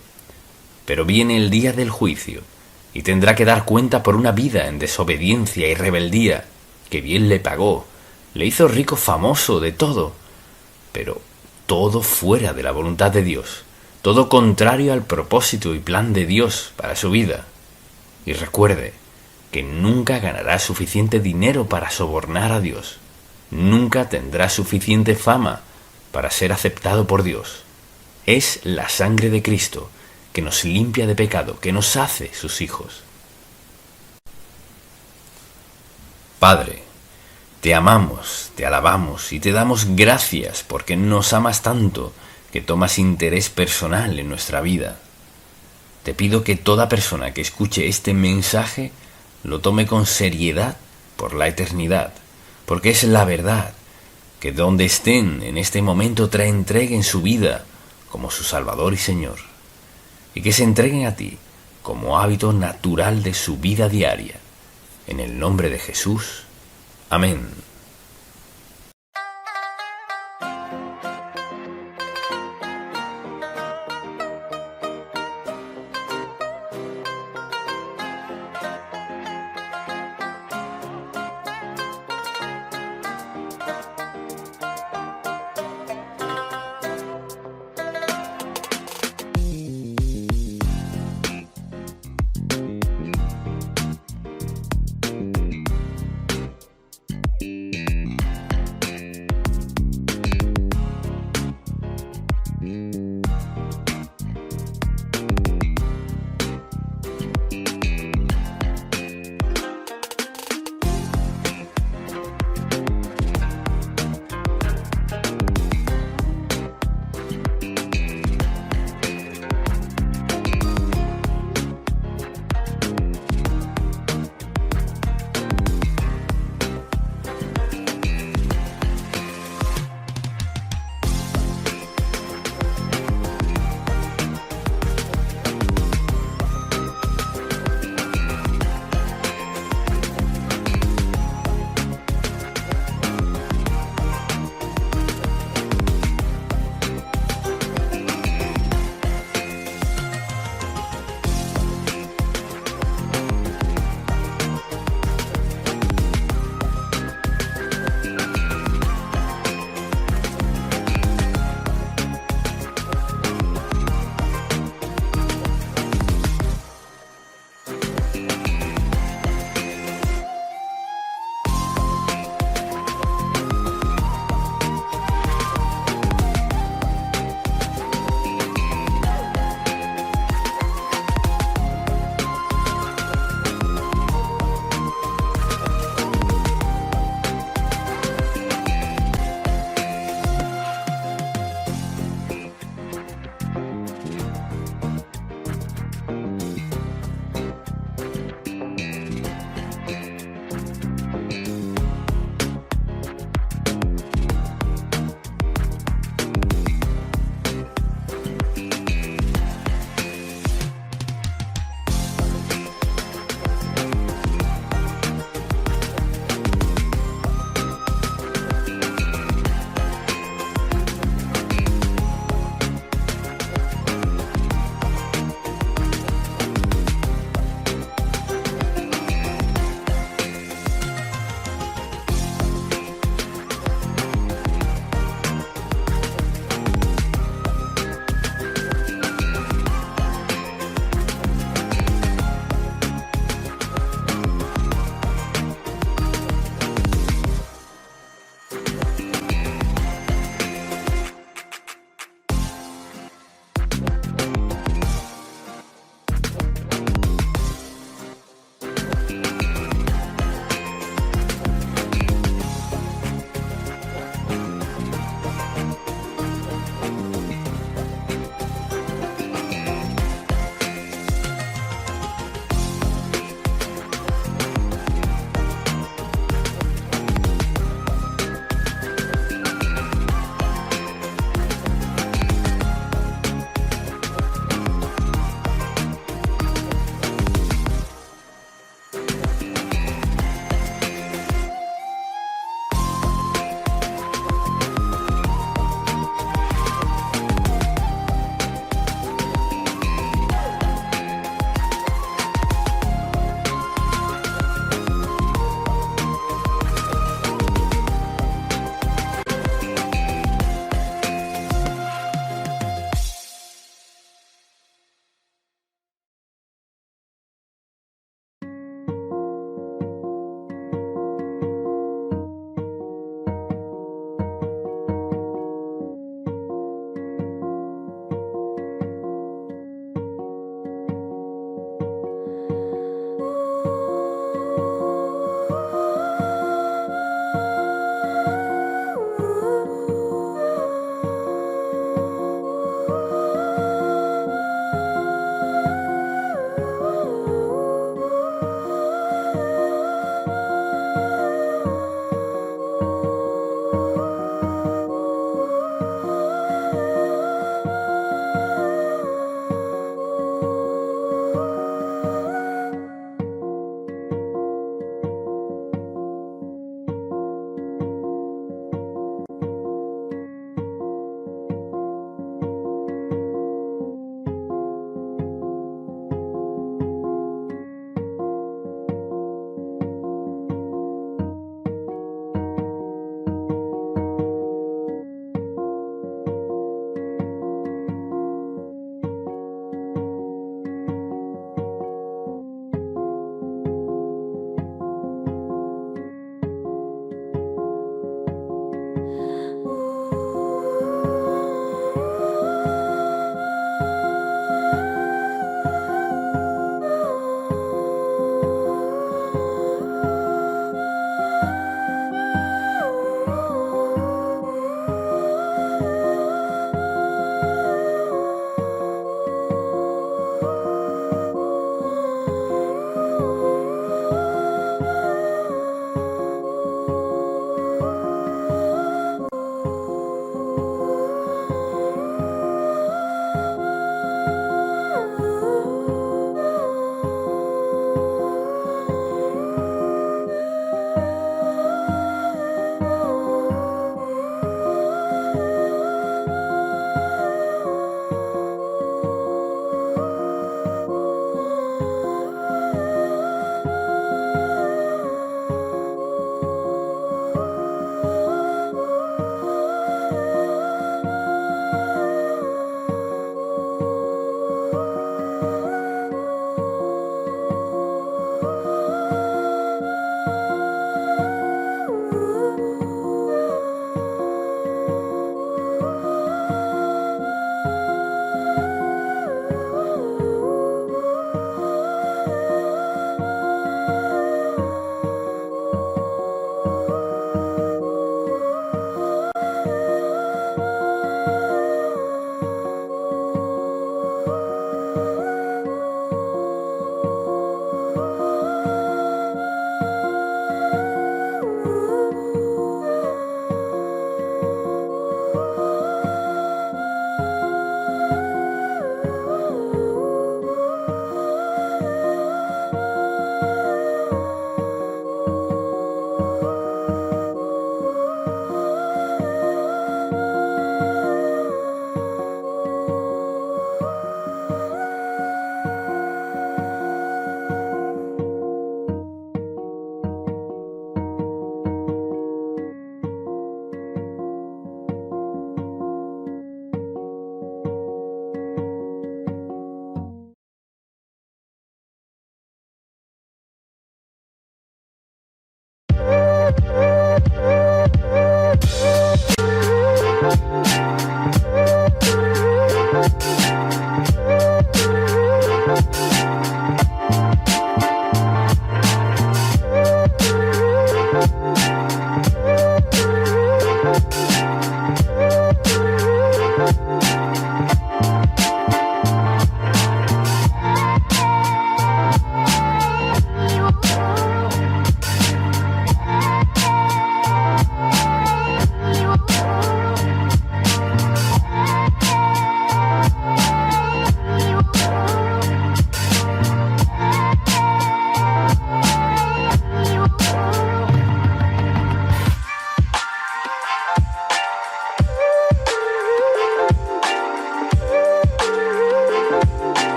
Pero viene el día del juicio, y tendrá que dar cuenta por una vida en desobediencia y rebeldía, que bien le pagó, le hizo rico, famoso, de todo, pero todo fuera de la voluntad de Dios, todo contrario al propósito y plan de Dios para su vida. Y recuerde que nunca ganará suficiente dinero para sobornar a Dios. Nunca tendrá suficiente fama para ser aceptado por Dios. Es la sangre de Cristo que nos limpia de pecado, que nos hace sus hijos. Padre, te amamos, te alabamos y te damos gracias porque nos amas tanto que tomas interés personal en nuestra vida. Te pido que toda persona que escuche este mensaje lo tome con seriedad por la eternidad, porque es la verdad, que donde estén en este momento te entreguen su vida como su Salvador y Señor, y que se entreguen a ti como hábito natural de su vida diaria. En el nombre de Jesús. Amén.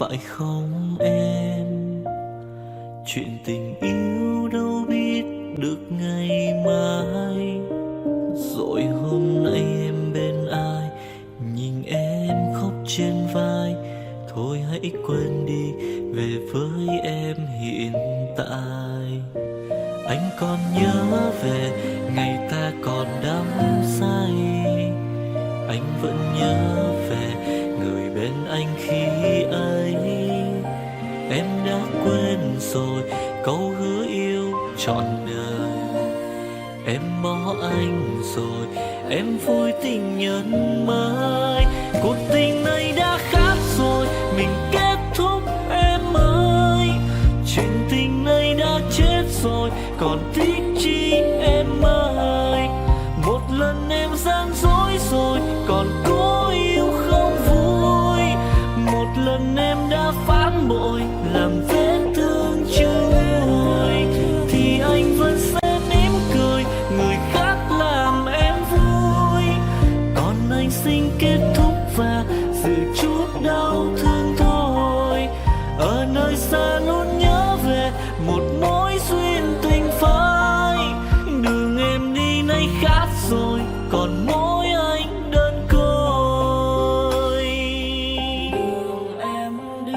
phải không em? Chuyện tình yêu đâu biết được ngày mai. Rồi hôm nay em bên ai, nhìn em khóc trên vai. Thôi hãy quên đi, về với em hiện tại. Anh còn nhớ về ngày ta còn đắm say. Anh vẫn nhớ về người bên anh khi ấy. Em đã quên rồi câu hứa yêu trọn đời. Em bỏ anh rồi, em vui tình nhân mới. Cuộc tình này đã khác rồi, mình kết thúc em ơi. Chuyện tình này đã chết rồi, còn tiếc chi em ơi. Một lần em gian dối rồi, còn cố yêu không vui. Một lần em đã phản bội, làm vết thương chưa nguôi. Thì anh vẫn sẽ mỉm cười, người khác làm em vui. Còn anh xin kết thúc và giữ chút đau thương thôi. Ở nơi xa luôn nhớ về một mối duyên tình phai. Đường em đi nay khác rồi, còn mỗi anh đơn côi. Đường em đi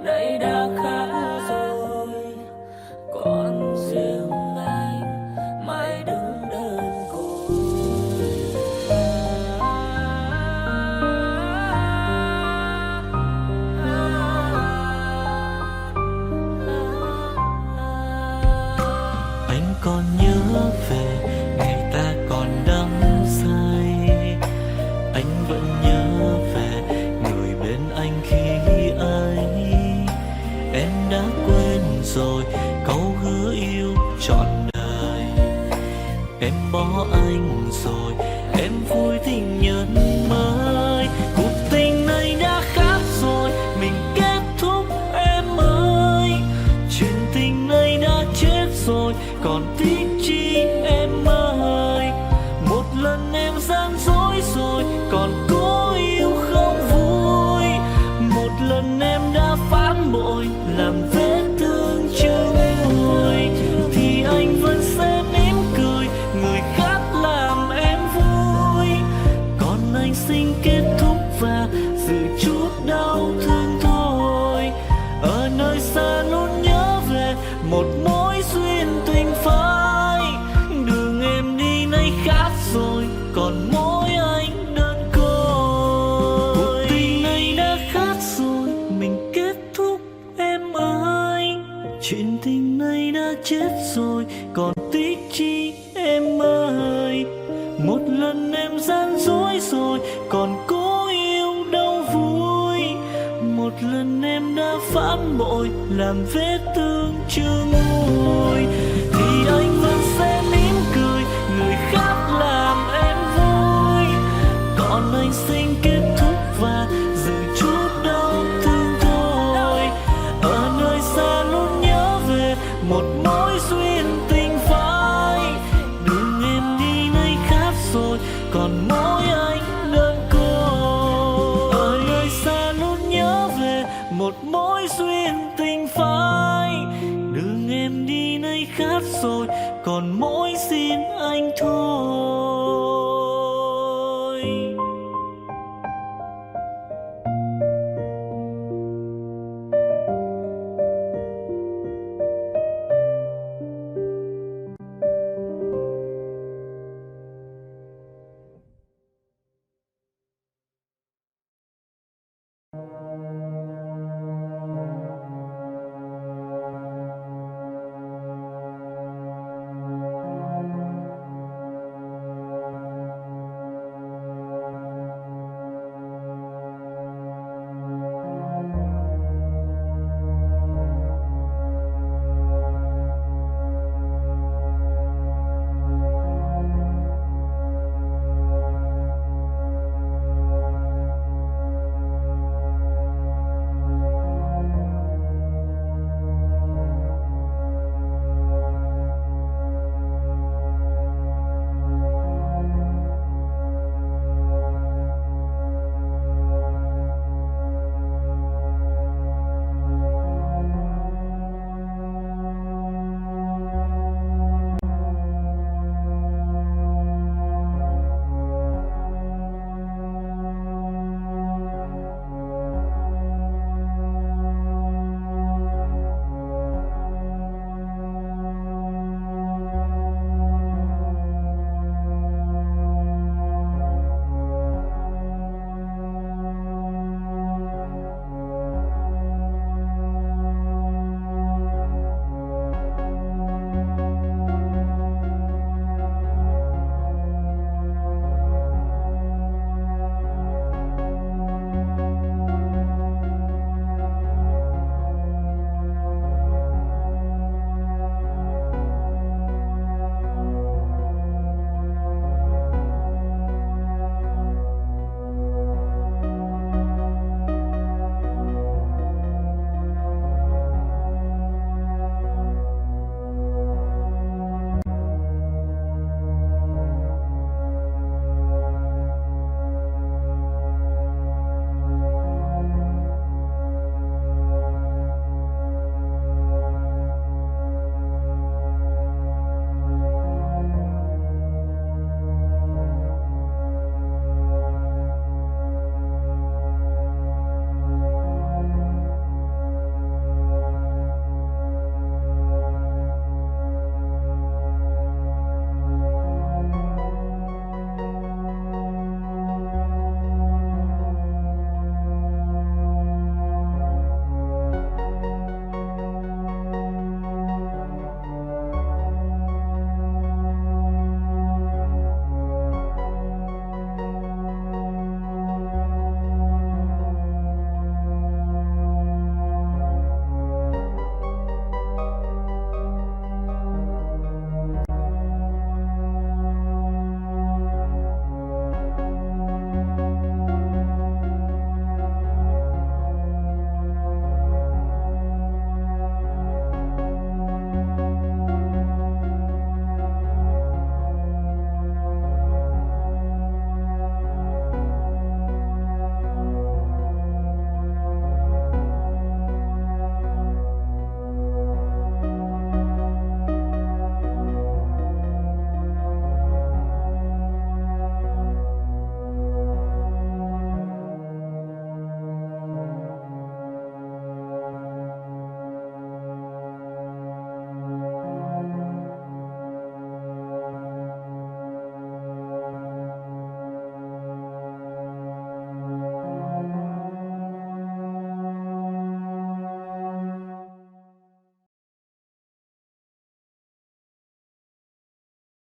nay đã khác rồi, còn riêng anh mãi đứng đơn côi. Anh còn nhớ về ngày ta còn đắm say. Anh vẫn nhớ về người bên anh khi ấy. Em đã quên rồi câu hứa yêu trọn đời. Em bỏ anh rồi, em vui tình nhân mới. Cuộc tình này đã khác rồi, mình kết thúc em ơi. Chuyện tình này đã chết rồi, còn tiếc chi em ơi. Một lần em gian dối rồi, còn cố yêu không vui. Một lần em đã phản bội, làm vết thương chưa nguôi. Thì anh vẫn sẽ mỉm cười, người khác làm em vui. Còn anh xin kết thúc và giữ chút đau thương thôi. Ở nơi xa luôn nhớ về một mối duyên tình phai. Đường em đi nay khác rồi, còn mỗi anh đơn côi. Cuộc tình này đã khác rồi, mình kết thúc em ơi. Chuyện tình này đã chết rồi, còn tiếc chi em ơi. Một lần em gian dối rồi, còn cố yêu đâu vui. Một lần em đã phản bội, làm vết thương chưa nguôi. Thì anh vẫn sẽ mỉm cười, người khác làm em vui. Còn anh xin kết